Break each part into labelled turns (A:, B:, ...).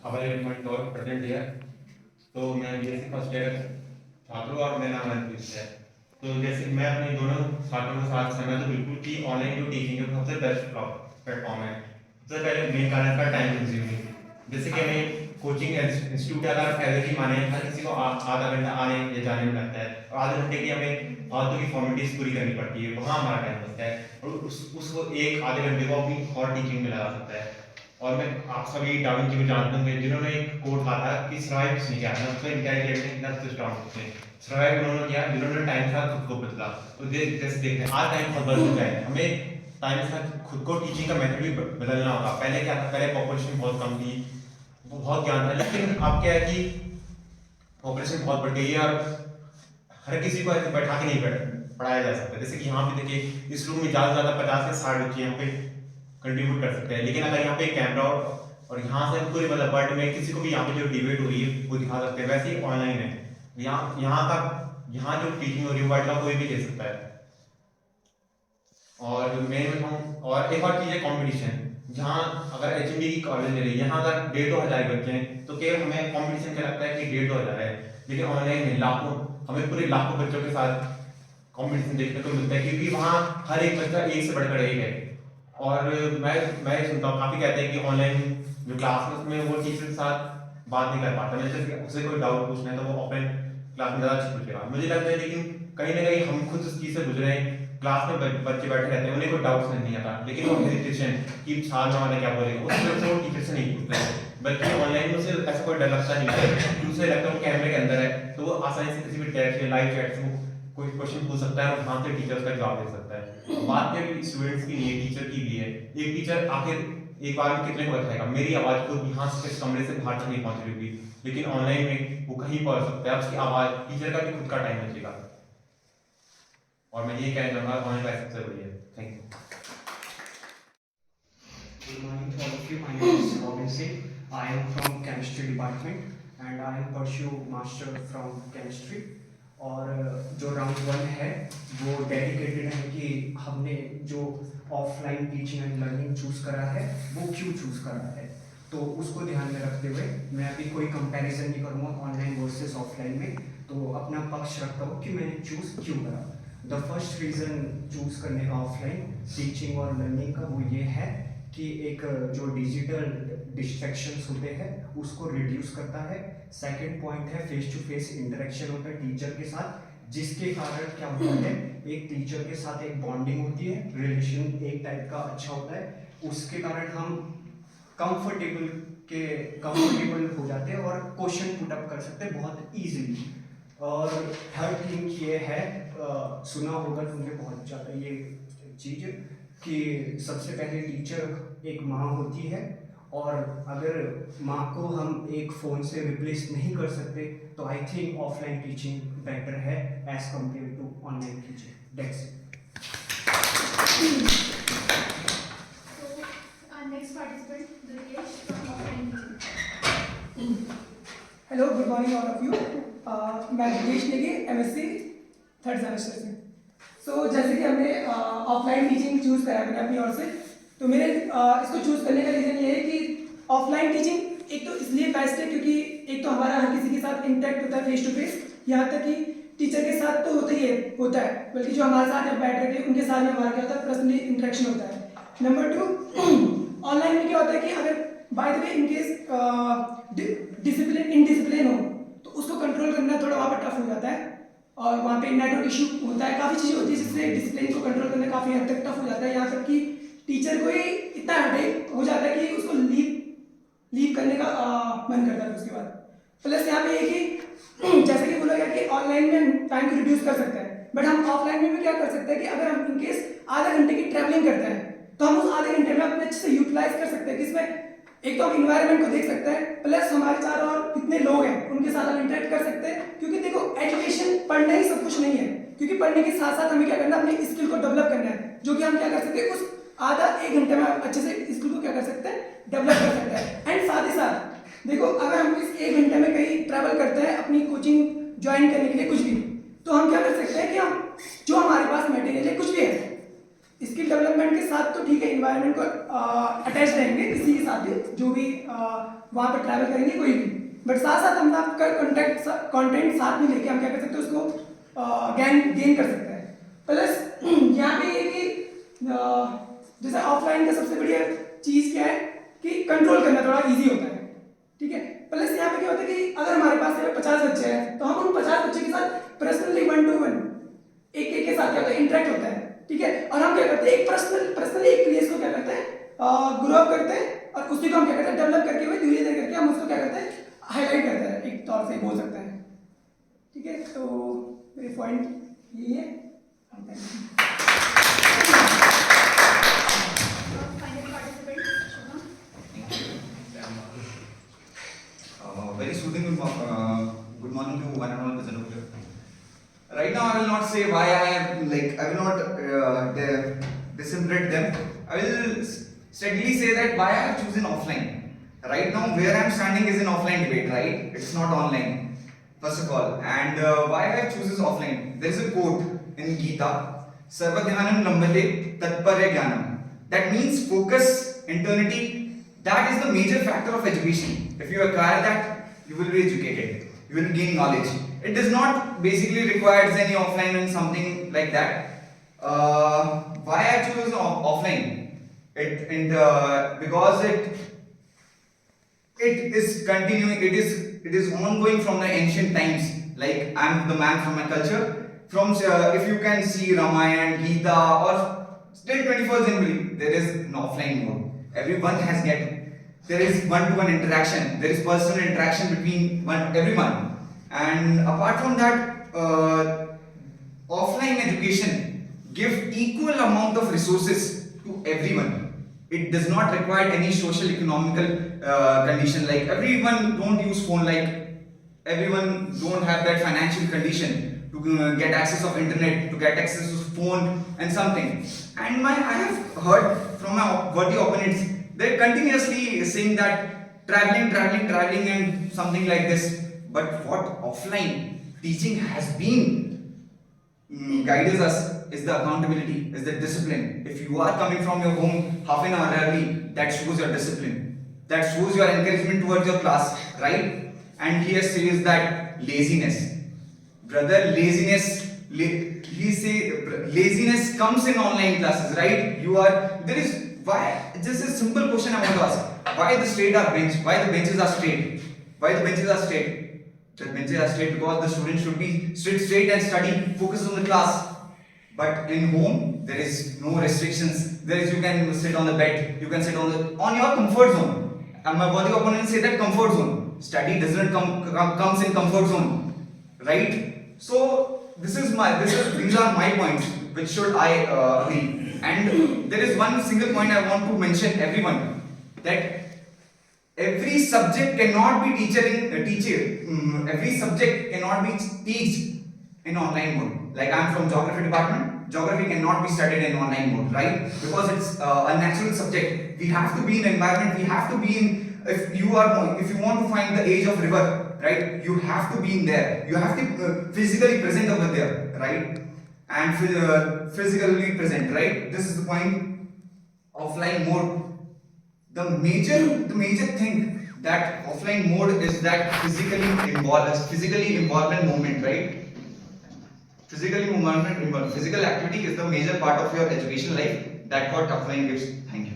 A: Available और present year. तो मैं बीएससी फर्स्ट ईयर छात्र हूँ और मेरा नाम अनिल है। तो जैसे मैं अपने दोनों छात्रों के साथ सहमत हूँ बिल्कुल कि ऑनलाइन जो टीचिंग है सबसे बेस्ट प्लेटफॉर्म है। सबसे पहले मेन कारण इसका टाइम कंज्यूमिंग। जैसे कि हमें कोचिंग इंस्टीट्यूट अगर पहले की माने हर किसी को आधा घंटा आने या जाने में लगता है और आधे घंटे की हमें फालतू की फॉर्मेलिटीज पूरी करनी पड़ती है, वहाँ हमारा टाइम लगता है और उसको एक आधे घंटे को अपनी और टीचिंग में लगा सकता है। और मैं आप सभी डाविंची को जानते होंगे जिन्होंने एक कोट कहा था कि सर्वाइव किसने किया था, उसमें इंटेलिजेंट इनफ टू स्टॉप ने सर्वाइव उन्होंने किया जिन्होंने टाइम के साथ खुद को बदला। तो जैसे देखते हैं आज टाइम बहुत बदल चुका है, हमें टाइम के साथ खुद को टीचिंग का मेथड भी बदलना होगा। पहले क्या था, पहले पॉपुलेशन बहुत कम थी, बहुत ज्ञान था, लेकिन अब क्या है कि पॉपुलेशन बहुत बढ़ गई है और हर किसी को ऐसे बैठा के नहीं पढ़ाया जा सकता। जैसे कि यहाँ पे देखिए इस रूम में ज़्यादा से ज़्यादा 50 से 60 बच्चे यहाँ पे कंट्रीब्यूट कर सकते हैं, लेकिन अगर यहाँ पे कैमरा और यहाँ से पूरे मतलब वर्ल्ड में किसी को भी यहाँ पे जो डिबेट हो रही है वो दिखा सकते हैं। वैसे ही ऑनलाइन है, यहाँ जो टीचिंग हो रही है वर्ल्ड का कोई भी ले सकता है। और मेन और एक और चीज़ है कंपटीशन। जहाँ अगर एचएमडी की कॉलेज ले रही है, यहाँ अगर 1,500 बच्चे हैं तो केवल हमें कंपटीशन क्या लगता है कि 1,500 है, लेकिन ऑनलाइन में लाखों, हमें पूरे लाखों बच्चों के साथ कंपटीशन देखने को मिलता है क्योंकि वहाँ हर एक बच्चा एक से बढ़कर एक है। और मैं सुनता हूँ काफ़ी कहते हैं कि ऑनलाइन जो क्लास में वो टीचर के साथ बात नहीं कर पाता, जैसे उसे कोई डाउट पूछना है तो वो ऑफलाइन क्लास में ज़्यादा अच्छी पूछेगा मुझे लगता है। लेकिन कहीं ना कहीं हम खुद उस चीज़ से गुजरे हैं, क्लास में बच्चे बैठे रहते हैं, उन्हें कोई डाउट्स नहीं आता, लेकिन वो हेजिटेशन कि सामने वाला क्या बोलेगा उस वजह से वो टीचर से नहीं पूछते हैं। बल्कि ऑनलाइन में उसे ऐसा कोई डर लगता नहीं है कि उसे लगता है वो कैमरे के अंदर है तो वो आसानी से किसी भी टेक्स्ट या लाइव चैट से कोई क्वेश्चन पूछ सकता है और वहाँ से टीचर उसका जवाब दे सकता है। बात केवल स्टूडेंट्स की नहीं है, टीचर की भी है। एक टीचर आखिर एक बार में कितने को बताएगा, मेरी आवाज़ को यहाँ से इस कमरे से बाहर तक नहीं पहुँच रही होगी, लेकिन ऑनलाइन में वो कहीं पहुँच सकता है, उसकी आवाज़ टीचर का भी खुद का टाइम बचेगा। और मैं ये कहना चाहूँगा ऑनलाइन क्लास सबसे बढ़िया है। Thank you.
B: Good morning to all of you. My name is Robin Singh. I am from chemistry department and I am pursue master from chemistry. और जो राउंड 1 है वो डेडिकेटेड है कि हमने जो offline teaching and learning choose करा है वो क्यों चूज़ करा है, तो उसको ध्यान में रखते हुए मैं अभी कोई कंपैरिजन नहीं करूँगा ऑनलाइन वर्सेस ऑफलाइन में, तो अपना पक्ष रखता हूँ कि मैंने चूज़ क्यों करा। द फर्स्ट रीज़न चूज़ करने का ऑफलाइन टीचिंग और लर्निंग का वो ये है कि एक जो डिजिटल डिस्ट्रैक्शंस होते हैं उसको रिड्यूस करता है। सेकंड पॉइंट है फेस टू फेस इंटरेक्शन होता है टीचर के साथ, जिसके कारण क्या होता है एक टीचर के साथ एक बॉन्डिंग होती है, रिलेशन एक टाइप का अच्छा होता है, उसके कारण हम कंफर्टेबल हो जाते हैं और क्वेश्चन पुट अप कर सकते हैं बहुत इजीली। और थर्ड थिंग ये है, सुना होगा तुमने बहुत ज़्यादा ये चीज़ कि सबसे पहले टीचर एक माँ होती है और अगर माँ को हम एक फ़ोन से रिप्लेस नहीं कर सकते तो I think offline teaching better है as compare to online teaching. That's it.
C: Next participant, Durgesh from offline teaching.
D: Hello, good morning all of you. मैं Durgesh Negi, MSc 3rd semester से। सो जैसे कि हमने ऑफलाइन टीचिंग चूज़ करा मैंने अपनी ओर से, तो मेरे इसको चूज़ करने का रीज़न ये है कि ऑफलाइन टीचिंग एक तो इसलिए बेस्ट है क्योंकि एक तो हमारा हर किसी के साथ इंटरेक्ट होता है फेस टू फेस, यहाँ तक कि टीचर के साथ तो होता है, बल्कि जो हमारे साथ बैठ रहे थे उनके साथ में हमारा क्या होता है पर्सनली इंटरेक्शन होता है। नंबर 2, ऑनलाइन में क्या होता है कि अगर by the way in case discipline indiscipline हो तो उसको कंट्रोल करना थोड़ा वहाँ पर टफ हो जाता है और वहाँ पे नेटवर्क इशू होता है, काफ़ी चीज़ें होती है जिससे डिसिप्लिन को कंट्रोल करना काफ़ी हद तक टफ हो जाता है। यहाँ तक कि टीचर को ही इतना हेडेक हो जाता है कि उसको लीव करने का मन करता है उसके बाद। प्लस यहाँ पे ये कि जैसे कि बोला गया कि ऑनलाइन में टाइम को रिड्यूस कर सकते हैं, बट हम ऑफलाइन में भी क्या कर सकते हैं कि अगर हम इनकेस आधा घंटे की ट्रैवलिंग करते हैं तो हम उस आधे घंटे में अपने अच्छे से यूटिलाइज कर सकते हैं कि इसमें एक तो हम इन्वायरमेंट को देख सकते हैं, प्लस हमारे चारों और कितने लोग हैं उनके साथ हम इंटरेक्ट कर सकते हैं। क्योंकि देखो एजुकेशन पढ़ना ही सब कुछ नहीं है, क्योंकि पढ़ने के साथ साथ हमें क्या करना है अपनी स्किल को डेवलप करना है, जो कि हम क्या कर सकते हैं उस आधा 1 घंटे में अच्छे से स्किल को क्या कर सकते हैं डेवलप कर सकते हैं। एंड साथ ही साथ देखो अगर हम इस 1 घंटे में कहीं ट्रैवल करते हैं अपनी कोचिंग ज्वाइन करने के लिए कुछ भी, तो हम क्या कर सकते हैं कि हम जो हमारे पास मटेरियल है कुछ भी है स्किल डेवलपमेंट के साथ तो ठीक है, इन्वायरमेंट को अटैच रहेंगे किसी के साथ भी, जो भी वहाँ पर ट्रैवल करेंगे कोई भी, बट साथ साथ हम आपका कंटेंट साथ में लेके हम क्या कर सकते हैं उसको गेन कर सकते हैं। प्लस यहाँ पे ये कि जैसे ऑफलाइन का सबसे बढ़िया चीज़ क्या है कि कंट्रोल करना थोड़ा इजी होता है, ठीक है। प्लस यहाँ पे क्या होता है कि अगर हमारे पास 50 बच्चे हैं तो हम उन 50 बच्चे के साथ पर्सनली 1 to 1 एक के साथ क्या होता है इंटरेक्ट होता है, ठीक है। और हम क्या करते हैं एक पर्सनली एक प्लेस को क्या करते हैं ग्रो अप करते हैं और उसी को हम क्या करते हैं डेवलप करके हुए धीरे धीरे करके हम उसको क्या करते हैं हाईलाइट करते हैं, एक तौर से बोल सकते हैं, ठीक है। तो मेरे पॉइंट यही है।
C: Final participant, Shubham.
E: Very soothing good morning to one and all present over here. Right now, I will not say why I am like I will not disinterpret them. I will steadily say that why I have chosen offline. Right now, where I am standing is an offline debate, right? It's not online, first of all. And why I have chosen offline? There is a quote in Gita, Sarvadhyanam lambate tatparya jnanam. That means focus, eternity. That is the major factor of education. If you acquire that, you will be educated. You will gain knowledge. It does not basically requires any offline and something like that. Why I choose offline? Because it is continuing. It is ongoing from the ancient times. Like I am the man from my culture. From if you can see Ramayana, Gita, or still 21st January, there is an offline mode. Everyone has there is one-to-one interaction. There is personal interaction between everyone. And apart from that, offline education gives equal amount of resources to everyone. It does not require any social economical condition. Like everyone don't use phone. Like everyone don't have that financial condition to get access of internet, to get access to phone and something. And I have heard from my worthy opponents, they're continuously saying that traveling and something like this. But what offline teaching has been guides us is the accountability, is the discipline. If you are coming from your home half an hour early, that shows your discipline. That shows your encouragement towards your class, right? And here says that laziness. Brother, laziness comes in online classes, right? Why? Just a simple question I want to ask. Why the straight are bench? Why the benches are straight? Why the benches are straight? The benches are straight because the students should be straight and study, focus on the class. But in home, there is no restrictions. You can sit on the bed, you can sit on your comfort zone. And my worthy opponents say that comfort zone. Study doesn't comes in comfort zone, right? So these are my points, which should I agree. And there is one single point I want to mention everyone, that every subject cannot be every subject cannot be taught in online mode. Like I am from geography department, geography cannot be studied in online mode, right? Because it's a natural subject. We have to be in environment, we have to be in, if you want to find the age of river, right, you have to be in there. You have to physically present over there, right? And physically present, right? This is the point. Offline mode. The major thing that offline mode is that physically involvement movement, right? Physical activity is the major part of your education life. That's what offline gives. Thank you.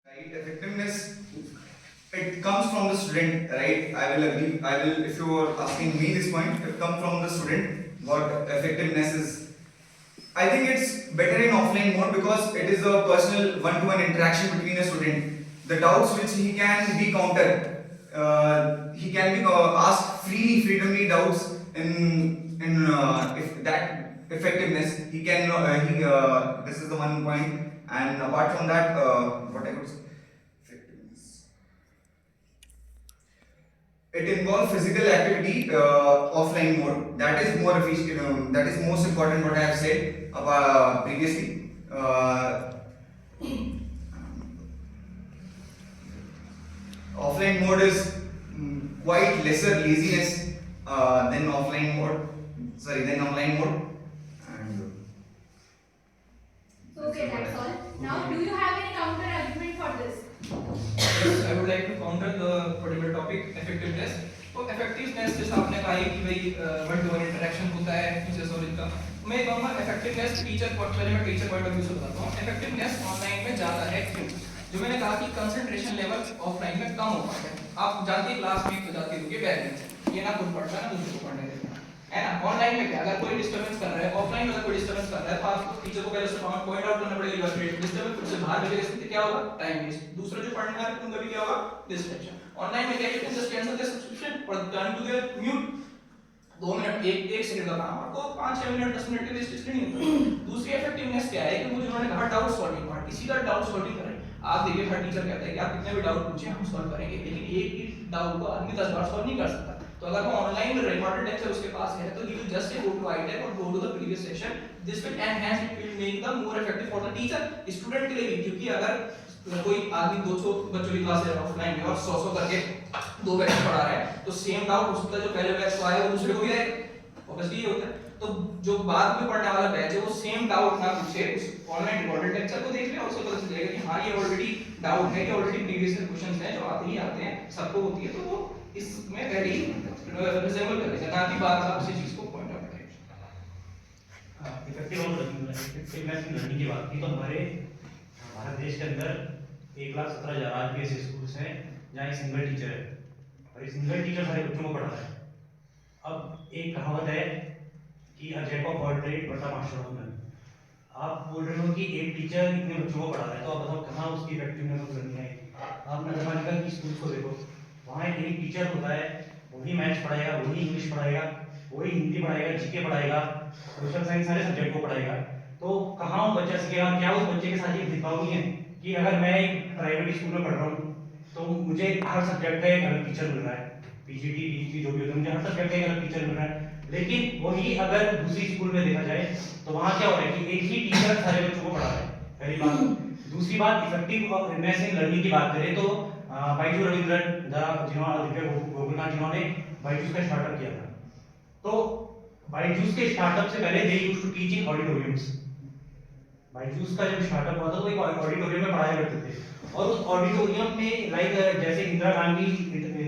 E: Right, effectiveness, it comes from the student, right? I will agree. If you are asking me this point, it comes from the student. What effectiveness is? I think it's better in offline mode because it is a personal one-to-one interaction between a student. The doubts which he can be countered, he can be asked freely doubts in if that effectiveness. He can this is the one point. And apart from that, what I could say, effectiveness. It involves physical activity, offline mode. That is more efficient. That is most important. What I have said about previously. Offline mode is quite lesser laziness than offline mode. sorry, then online mode. And
C: Okay, that's all. Now, do you have any counter argument for this?
F: Yes, I would like to counter the particular topic effectiveness. तो effectiveness जैसा आपने कहा है कि भाई one two one interaction होता है teachers और इनका, मैं कहूँगा effectiveness टीचर पहले मैं टीचर पॉइंट ऑफ व्यू से बताता हूँ। effectiveness ऑनलाइन में ज़्यादा है क्यों? जो मैंने कहा कि कंसंट्रेशन लेवल ऑफलाइन में कम हो पाता है। आप जाते ही क्लास में तो जाते हो बैग में, ये ना खुद पढ़ना है ना दूसरे को पढ़ने देना है ना। ऑनलाइन में क्या, अगर कोई डिस्टर्बेंस कर रहा है, ऑफलाइन में अगर कोई डिस्टर्बेंस कर रहा है तो आपको टीचर को पहले उससे पॉइंट आउट करना पड़ेगा, डिस्टर्बेंस फिर से बाहर भेजेगा, इससे क्या होगा, टाइम वेस्ट। दूसरा जो पढ़ने वाला है उनका भी क्या होगा, डिस्ट्रैक्शन। ऑनलाइन में क्या है, जस्ट कैंसिल द सब्सक्रिप्शन और turn to their mute. 2 minute एक सेकंड का काम आपको 5-6 मिनट 10 मिनट के वेस्ट इसलिए नहीं होता। दूसरी इफेक्टिवनेस क्या है कि वो जिन्होंने कहा डाउट सॉल्विंग पार्ट, इसी का डाउट सॉल्विंग करें। आप देखिए हर टीचर कहता है कि आप कितने भी डाउट पूछें हम सॉल्व करेंगे, लेकिन एक ही डाउट को आदमी 10 बार सॉल्व नहीं कर सकता। तो अगर वो ऑनलाइन में रिकॉर्डेड लेक्चर उसके पास है तो he will just go to आईटेक और go to the previous session. This will enhance, it will make the more effective for the teacher, student के लिए भी। क्योंकि अगर कोई आदमी 200 बच्चों की क्लास है ऑफलाइन में और 100 करके 2 बैच पढ़ा रहा है तो सेम डाउट हो सकता है जो पहले बैच को आया वो दूसरे को भी आएगा। ऑब्वियसली ये होता है। तो जो बाद में पढ़ने वाला बैच है वो सेम डाउट ना पूछे, उस ऑनलाइन रिकॉर्डेड लेक्चर को देख ले और उसको पता चल जाएगा कि हाँ ये ऑलरेडी डाउट है, ये ऑलरेडी प्रीवियस क्वेश्चंस हैं जो आते ही आते हैं, सबको होती है, तो वो इसमें पहले ही रिजेंबल कर लेगा, ना कि बार-बार उसी चीज को पॉइंट आउट करें।
G: इफेक्टिवनेस इन लर्निंग की बात की तो हमारे भारत देश के अंदर 1,17,000 आरपीएस स्कूल्स हैं जहाँ एक सिंगल टीचर है और एक सिंगल टीचर सारे बच्चों को पढ़ा रहा है। अब एक कहावत है कि a jack of all trade but a master of none. आप बोल रहे हो कि एक टीचर इतने बच्चों को पढ़ा रहा है तो आप बताओ कहाँ उसकी इफेक्टिवनेस ऑफ लर्निंग है। आप नजरबान की स्कूल को देखो, वहाँ एक टीचर होता है, वही मैथ्स पढ़ाएगा, वही इंग्लिश पढ़ाएगा, वही हिंदी पढ़ाएगा, जीके पढ़ाएगा, सोशल साइंस सारे सब्जेक्ट को पढ़ाएगा। तो कहाँ वो बच्चा सीखेगा? क्या उस बच्चे के साथ ये भेदभाव नहीं है कि अगर मैं एक प्राइवेट स्कूल में पढ़ रहा हूँ तो मुझे हर सब्जेक्ट का एक अलग टीचर मिल रहा है, पीजीटी पीजीटी जो भी होता है, मुझे हर सब्जेक्ट का एक अलग टीचर मिल रहा है। लेकिन वही अगर दूसरी स्कूल में देखा जाए तो वहाँ क्या हो रहा है कि एक ही टीचर सारे बच्चों को पढ़ा रहा है, पहली बात। दूसरी बात, इफेक्टिवनेस इन लर्निंग की बात करें तो बाइजू रविंद्रन जिन्होंने बाइजूस का स्टार्टअप किया था, तो बाइजूस के स्टार्टअप से पहले they used to teach in auditoriums. Byju's का जब स्टार्टअप हुआ था तो एक ऑडिटोरियम में पढ़ाया करते थे और उस ऑडिटोरियम में लाइक जैसे इंदिरा गांधी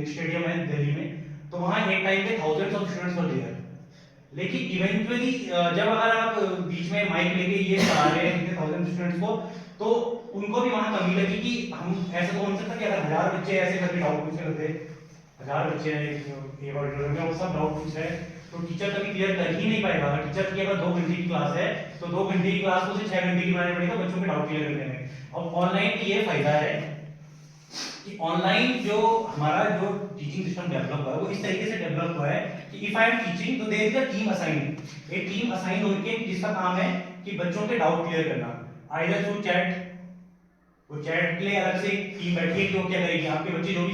G: स्टेडियम है दिल्ली में, तो वहाँ एक टाइम पे thousands of students were there. लेकिन इवेंचुअली जब अगर आप बीच में माइक लेके ये पढ़ा रहे हैं इतने थाउजेंड स्टूडेंट्स को, तो उनको भी वहाँ कमी लगी कि हम ऐसा तो हो सकता कि अगर 1000 बच्चे ऐसे करके डाउट पूछने लगते, 1000 बच्चे हैं एक ऑडिटोरियम में, वो सब डाउट पूछ रहे हैं, तो टीचर कभी क्लियर कर ही नहीं पाएगा। टीचर की अगर 2 घंटे की क्लास है तो 2 घंटे की क्लास को 6 घंटे की बनानी पड़ेगा बच्चों के डाउट क्लियर करने में। और ऑनलाइन की ये फायदा है कि ऑनलाइन जो हमारा जो टीचिंग सिस्टम डेवलप हुआ है वो इस तरीके से डेवलप हुआ है कि इफ आई एम टीचिंग तो there is a team assigned, एक टीम असाइन होकर जिसका काम है कि बच्चों के डाउट क्लियर करना, आइदर थ्रू चैट। वो चैट के लिए अलग से एक टीम बैठी है कि वो क्या करेगी, आपके बच्चे जो भी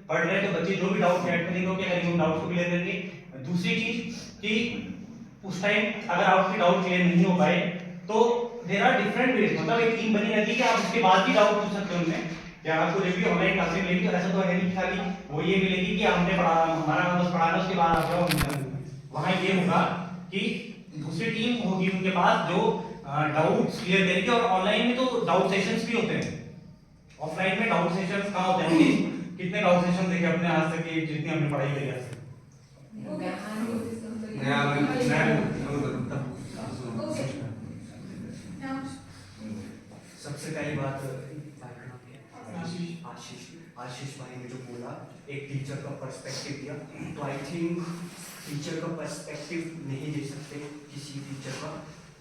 G: पढ़ रहे हैं तो बच्चे जो भी डाउट चैट करेंगे वो क्या करेंगे, उन डाउट्स को क्लियर करेंगे। दूसरी चीज कि उस टाइम अगर आपके डाउट क्लियर नहीं हो पाए तो देयर आर डिफरेंट वेज, मतलब एक टीम बनी रहती है कि आप उसके बाद भी डाउट पूछ सकते हो उनमें। या आपको जब भी ऑनलाइन क्लासेस मिलेगी तो ऐसा तो है नहीं कि खाली वो ये मिलेगी कि हमने पढ़ा, हमारा बस पढ़ाना उसके बाद आप जाओ। वहाँ ये होगा कि दूसरी टीम होगी उनके पास जो डाउट्स क्लियर करेगी। और ऑनलाइन में तो डाउट सेशंस भी होते हैं, ऑफलाइन में डाउट सेशंस कहाँ होते हैं? कितने डाउट सेशन देखे अपने आज तक की जितनी हमने पढ़ाई करी है?
B: सबसे पहली बात आशीष भाई ने जो बोला एक टीचर का पर्सपेक्टिव दिया, तो आई थिंक टीचर का पर्सपेक्टिव नहीं दे सकते किसी टीचर का,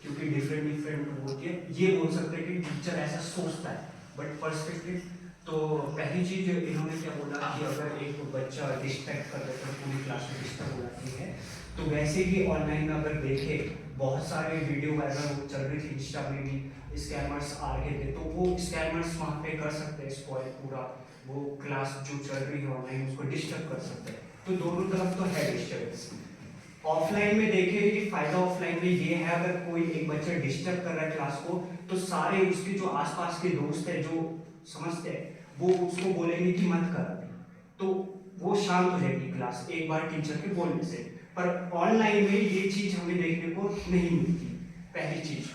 B: क्योंकि डिफरेंट होती है। ये बोल सकते हैं कि टीचर ऐसा सोचता है, बट पर्सपेक्टिव तो पहली चीज इन्होंने क्या बोला कि अगर एक बच्चा डिस्ट्रैक्ट कर देता है पूरी क्लास में डिस्टर्ब हो जाती है, तो वैसे ही ऑनलाइन में अगर देखे बहुत सारे वीडियो वायरल चल रही थी, इंस्टा में भी स्कैमर्स आ रहे थे, तो वो स्कैमर्स वहाँ पे कर सकते हैं स्पॉइल पूरा वो क्लास जो चल रही है ऑनलाइन उसको डिस्टर्ब कर सकते हैं। तो दोनों तरफ तो है डिस्टर्बेंस। ऑफलाइन में देखे कि फायदा ऑफलाइन में ये है अगर कोई एक बच्चा डिस्टर्ब कर रहा है क्लास को तो सारे उसके जो आसपास के दोस्त है जो समझते हैं वो उसको बोलेंगे कि मत कर, तो वो शांत हो जाएगी क्लास एक बार टीचर के बोलने से। पर ऑनलाइन में ये चीज़ हमें देखने को नहीं मिलती, पहली चीज़।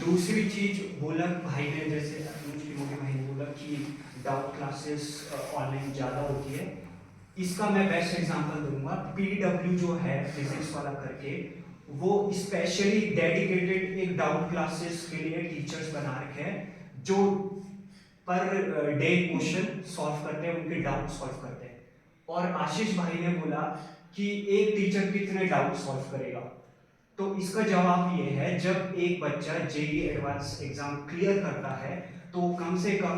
B: दूसरी चीज़ बोला भाई ने, जैसे मुस्लिमों के भाई ने बोला कि डाउट क्लासेस ऑनलाइन ज़्यादा होती है। इसका मैं बेस्ट एग्जांपल दूंगा, PW जो है फिजिक्स वाला करके, वो स्पेशली डेडिकेटेड एक डाउट क्लासेस के लिए टीचर्स बना रखे हैं जो पर डे क्वेश्चन सॉल्व करते हैं, उनके डाउट सॉल्व करते हैं। और आशीष भाई ने बोला कि एक टीचर कितने डाउट सॉल्व करेगा, तो इसका जवाब ये है, जब एक बच्चा JEE एडवांस एग्जाम क्लियर करता है तो कम से कम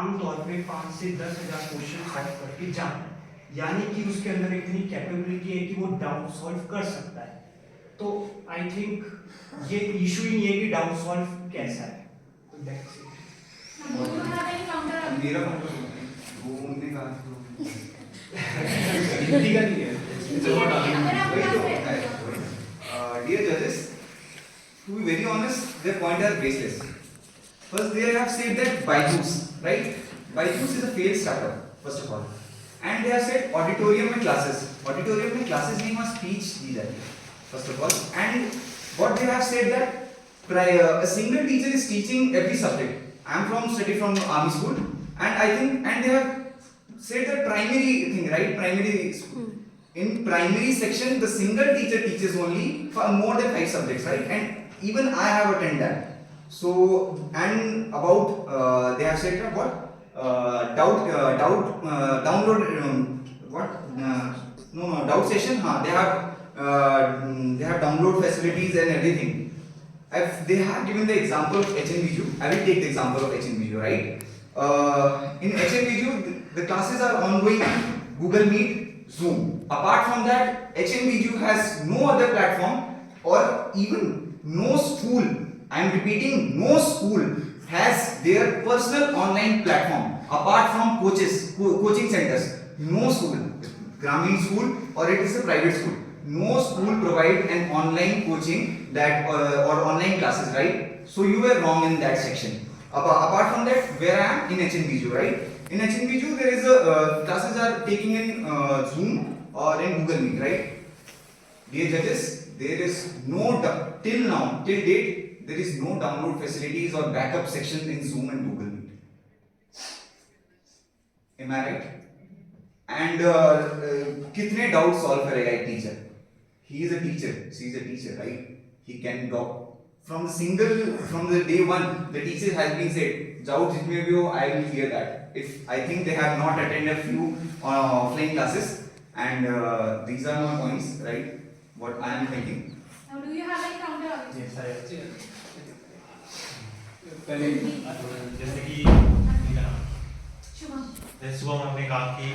B: आमतौर पे 5 से 10,000 क्वेश्चन सॉल्व करके जाता है, यानी कि उसके अंदर इतनी कैपेबिलिटी है कि वो डाउट सॉल्व कर सकता है। तो आई थिंक ये इशू ही नहीं है कि डाउट सॉल्व कैसा है। तो that's it.
C: Now, do you have any counter argument?
E: मेरा वो उनने कहा तो
B: हिंदी का नहीं है।
C: अगर आप
E: वही तो
C: क्लास
E: है,
C: में
E: वही। Dear judges, to be very honest, their point are baseless. First, they have said that Byju's, right? Byju's is a failed startup, first of all. And they have said auditorium में classes. Auditorium में classes नहीं, वहाँ speech दी जाती है, first of all. And what they have said that a single teacher is teaching every subject. I am study from army school, and I think, and they have said the primary thing, right? Primary school. In primary section, the single teacher teaches only for more than 5 subjects, right? And even I have attended that. So, and about they have said that what download doubt session. They have download facilities and everything. If they have given the example of HNViju, I will take the example of HNViju, right? In HNViju, the classes are ongoing on Google Meet, Zoom. Apart from that, HNViju has no other platform, or even no school, I am repeating, no school has their personal online platform apart from coaching centers. No school, Gramin school or it is a private school, no school provide an online coaching that or online classes, right? So you were wrong in that section. Apart from that, where I am in HNViju, right? In HNViju there is a classes are taking in Zoom or in Google Meet, right? Dear judges, there is no till date there is no download facilities or backup sections in Zoom and Google Meet. Am I right? And कितने doubt solve करेगा एक teacher? He is a teacher, she is a teacher, right? He can talk from the day one. The teacher has been said, doubt जितने भी हो, I will clear that. If I think they have not attended a few offline classes, and these are my points, right? What I am thinking.
C: Now, do you have any counter argument?
G: Yes, I
B: पहले
A: जैसे कि इनका नाम
C: शुभम।
A: जैसे सुबह हमने कहा कि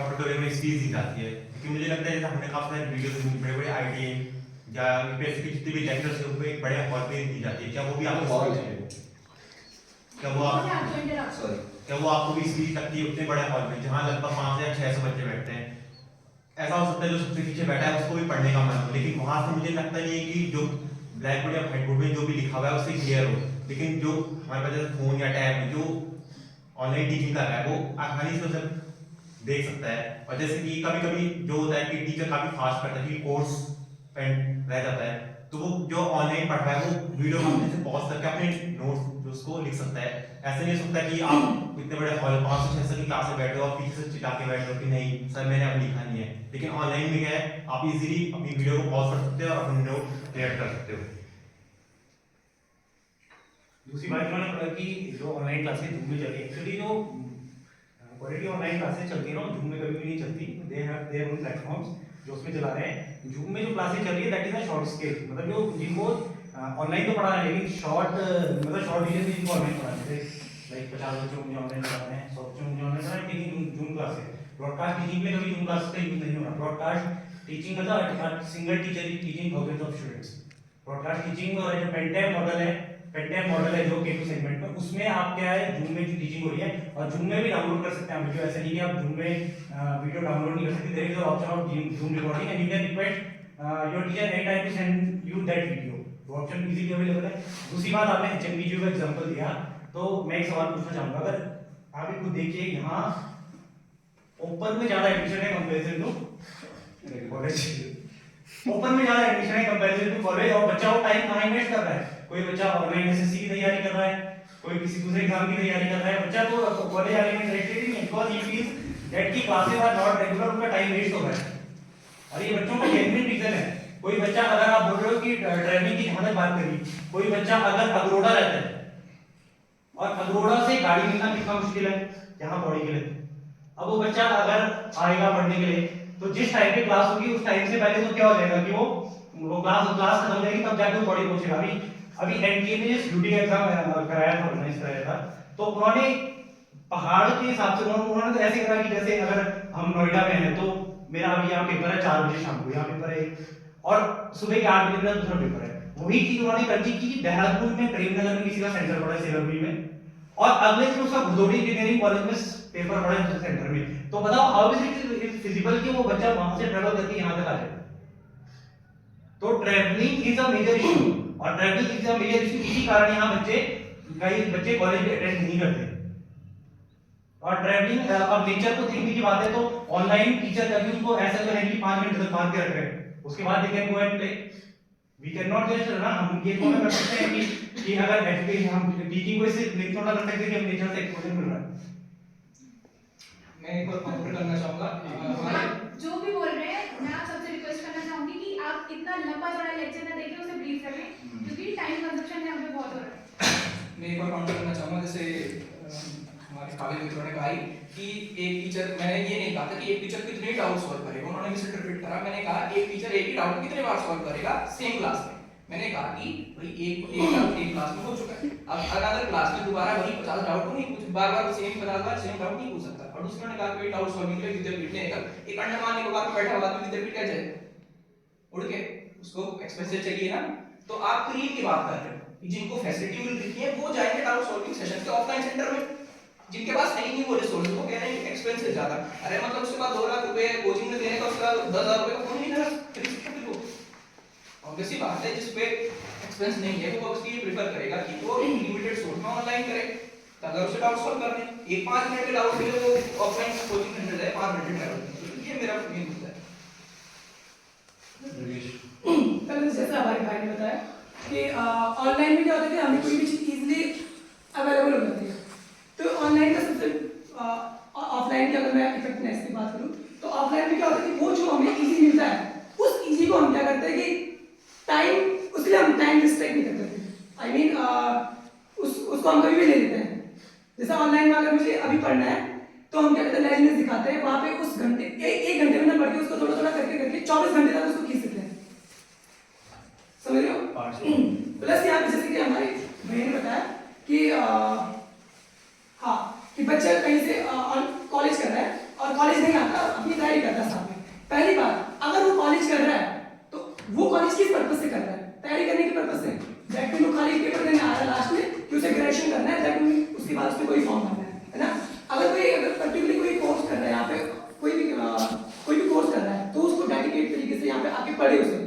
A: ऑडिटोरियम में स्पीच दी जाती है, क्योंकि मुझे लगता है जैसे हमने काफी सारे वीडियो बड़े बड़े आईटी या यूपीएससी की जितने भी लेक्चर्स है उनको एक बड़े हॉल पे दी जाती है, क्या वो भी आपको
E: हॉल
A: स्पीच
E: है?
A: क्या वो आप
E: Sorry.
A: क्या वो आपको भी स्पीच लगती है उतने बड़े हॉल में जहाँ लगभग 500 या 600 बच्चे बैठते हैं? ऐसा हो सकता है जो सबसे पीछे बैठा है उसको भी पढ़ने का मन हो, लेकिन वहां से मुझे लगता नहीं है कि जो ब्लैक बोर्ड या व्हाइट बोर्ड में जो भी लिखा हुआ है उससे क्लियर हो। लेकिन जो हमारे पास जैसे फोन या टैब में जो ऑनलाइन टीचिंग कर रहा है वो आसानी से उसे देख सकता है। और जैसे कि कभी कभी जो होता है कि टीचर काफी फास्ट करता है कि कोर्स पेंड रह जाता है, तो वो जो ऑनलाइन पढ़ रहा है वो वीडियो में से पॉज करके अपने नोट्स उसको लिख सकता है। ऐसे नहीं हो सकता कि आप इतने बड़े हॉल 500-600 की क्लास में बैठे हो और पीछे से चिल्ला के बैठे हो कि नहीं सर मैंने अब लिखा नहीं है। लेकिन ऑनलाइन में क्या है, आप इजीली अपनी वीडियो को पॉज कर सकते हो और अपने नोट क्लियर कर सकते हो।
G: दूसरी बात मैंने पढ़ा कि जो ऑनलाइन क्लासेस जूम में चल रही है, एक्चुअली जो क्वालिटी ऑनलाइन क्लासेस चलती है ना जूम में कभी भी नहीं चलती। They have their own platforms जो उसमें चला रहे हैं। जूम में जो क्लासेस चल रही है that is a short scale, मतलब जो जिनको ऑनलाइन तो पढ़ा रहे हैं लेकिन शॉर्ट मतलब शॉर्ट वीडियो में जिनको ऑनलाइन पढ़ा रहे हैं, लाइक 50 बच्चों को ऑनलाइन पढ़ा रहे हैं, 100 बच्चों को ऑनलाइन पढ़ा रहे हैं, लेकिन जूम क्लासेस ब्रॉडकास्ट टीचिंग में कभी जूम क्लास का यूज नहीं होना। ब्रॉडकास्ट टीचिंग मतलब single teacher is teaching thousands of students. Broadcast teaching और जो पेंटेम मॉडल है जो K2 सेगमेंट में, उसमें आप क्या है जूम में जो टीचिंग हो रही है और जूम में भी डाउनलोड कर सकते हैं वीडियो। ऐसा नहीं कि आप जूम में वीडियो डाउनलोड नहीं कर सकते। There is an option of zoom recording and you can request your teacher any time to send you that video. वो ऑप्शन इजीली अवेलेबल है। दूसरी बात, आपने HNViju का एग्जांपल दिया तो मैं एक सवाल पूछना चाहूंगा। अगर आप इसको देखिए, यहाँ ओपन में ज्यादा एडमिशन है कंपैरिजन टू कॉलेज, ओपन में ज्यादा एडमिशन है कंपैरिजन टू कॉलेज, और बच्चा वो टाइम कहाँ इन्वेस्ट कर रहा है। कोई बच्चा ऑनलाइन एसएससी की तैयारी कर रहा है, कोई किसी दूसरे एग्जाम की तैयारी कर रहा है, बच्चा तो कॉलेज आने में इंटरेस्टेड ही नहीं है, बिकॉज ही फील्स दैट की क्लासेस आर नॉट रेगुलर, उनका टाइम वेस्ट हो रहा है। और ये बच्चों का जेन्युइन रीजन है। कोई बच्चा, अगर आप बोल रहे हो कि ट्रैवलिंग की जहां तक बात करी, कोई बच्चा अगर अगरोड़ा रहता है और अगरोड़ा से गाड़ी मिलना कितना मुश्किल है यहाँ पौड़ी के लिए, अब वो बच्चा अगर आएगा पढ़ने के लिए तो जिस टाइम पे क्लास होगी उस टाइम से पहले तो क्या हो जाएगा कि वो क्लास खत्म हो जाएगी, तब जाके वो पौड़ी पहुंचेगा। अभी एनटीए ने ड्यूटी एग्जाम कराया था, ऑर्गेनाइज कराया था, तो उन्होंने पहाड़ के हिसाब से उन्होंने तो ऐसे करा कि जैसे अगर हम नोएडा में हैं तो मेरा अभी यहाँ पेपर है 4 बजे शाम को, यहाँ पेपर है और सुबह के 8 बजे मेरा दूसरा पेपर है। वही चीज उन्होंने कर दी कि देहरादून में प्रेमनगर में किसी का सेंटर पड़ा है सेलरपुरी में, और अगले दिन उसका भदोड़ी इंजीनियरिंग कॉलेज में पेपर पड़ा है दूसरे सेंटर में। तो बताओ हाउ इज इट फिजिबल कि वो बच्चा वहां से ट्रैवल करके यहाँ तक आ जाए। तो travelling is a major issue, और travelling is a major issue, इसी कारण यहाँ कई बच्चे कॉलेज में अटेंड नहीं करते। और ट्रैवलिंग अब नेचर को देखने की बात है तो ऑनलाइन टीचर अभी उनको ऐसा तो है कि 5 मिनट तक मार के रख रहे हैं, उसके बाद they can go and play. We can not just ना, हम ये थोड़ा कर सकते हैं कि अगर एजुकेशन हम टीचिंग को इससे लिंक थोड़ा कर सकते हैं कि हम नेचर से एक्सपोजर मिल रहा है।
F: मैं एक और काउंटर करना चाहूंगा हमारे
C: आप जो भी बोल रहे हैं, मैं आप सबसे रिक्वेस्ट करना चाहूंगी कि आप इतना लंबा चौड़ा लेक्चर ना देके उसे ब्रीफ रखें, क्योंकि टाइम कंजप्शन यहाँ पे बहुत हो रहा है।
F: मैं एक और काउंटर करना चाहूंगा, जैसे हमारे काबिल मित्रों ने कहा कि एक टीचर, मैंने ये नहीं कहा था कि एक टीचर कितने डाउट सॉल्व करेगा, उन्होंने मिस इंटरप्रेट करा। मैंने कहा एक टीचर एक ही डाउट कितने बार सॉल्व करेगा सेम क्लास में। मैंने कहा कि भाई एक डाउट एक क्लास में हो चुका है, अब अगर क्लास में दोबारा वही 50 डाउट को नहीं पूछ, बार-बार सेम 50 बार सेम डाउट नहीं पूछ सकता। और दूसरे ने कहा कि डाउट सॉल्विंग के लिए विद्यापीठ ने एक अंडमान निकोबार में बैठा हुआ आदमी विद्यापीठ क्या जाए उड़ के, उसको एक्सपेंसेस चाहिए ना। तो आप क्रीम की बात कर रहे हो कि जिनको फैसिलिटी मिल रही है वो जाएंगे डाउट सॉल्विंग सेशन के ऑफलाइन सेंटर में, जिनके पास है ही नहीं वो रिसोर्स, वो कह रहे हैं एक्सपेंसेस ज्यादा। अरे मतलब उसके बाद 2 लाख रुपए कोचिंग में देने का, उसके बाद 10,000 रुपए का फोन नहीं देना फ्री को। ऑब्वियसली बात है, जिस पे एक्सपेंस नहीं है वो ऑब्वियसली प्रेफर करेगा कि वो लिमिटेड सोर्स में ऑनलाइन करे। तो अगर उसे डाउट सॉल्व करने एक 5 मिनट के डाउट के लिए वो ऑफलाइन कोचिंग सेंटर जाए 5 मिनट ट्रैवल, तो ये मेरा मेन मुद्दा है।
D: पहले जैसे हमारे भाई ने बताया कि ऑनलाइन में क्या होता है कि हमें कोई भी चीज़ इजीली अवेलेबल हो जाती है। तो ऑनलाइन का सबसे ऑफलाइन की अगर मैं इफेक्टिवनेस की बात करूँ तो ऑफलाइन में क्या होता है कि वो जो हमें इजी मिलता है उस इजी को हम क्या करते हैं कि टाइम, उसके लिए हम टाइम रिस्ट्रिक्ट नहीं करते। आई मीन उसको हम कभी भी ले लेते हैं। जैसे ऑनलाइन में अगर मुझे अभी पढ़ना है तो हम क्या करते हैं, लेजनेस दिखाते हैं, वहाँ पे उस घंटे एक घंटे में ना पढ़ के उसको थोड़ा थोड़ा करके करके 24 घंटे तक उसको खींच सकते हैं। समझ रहे हो? प्लस यहाँ पे जैसे कि हमारी बहन ने बताया कि हाँ कि बच्चा कहीं से कॉलेज कर रहा है और कॉलेज नहीं आता, अपनी तैयारी करता है साथ में। पहली बात, अगर वो कॉलेज कर रहा है तो वो कॉलेज किस पर्पज से कर रहा है? तैयारी करने के पर्पज से। दैट मीन वो खाली पेपर देने आ रहा है लास्ट में कि उसे ग्रेजुएशन करना है, दैट मीन उसके बाद उसमें कोई फॉर्म भरना है ना। अगर पर्टिकुलरली कोई कोर्स कर रहा है यहाँ पे, कोई भी कोर्स कर रहा है तो उसको डेडिकेट तरीके से यहाँ पे आके पढ़े उसे,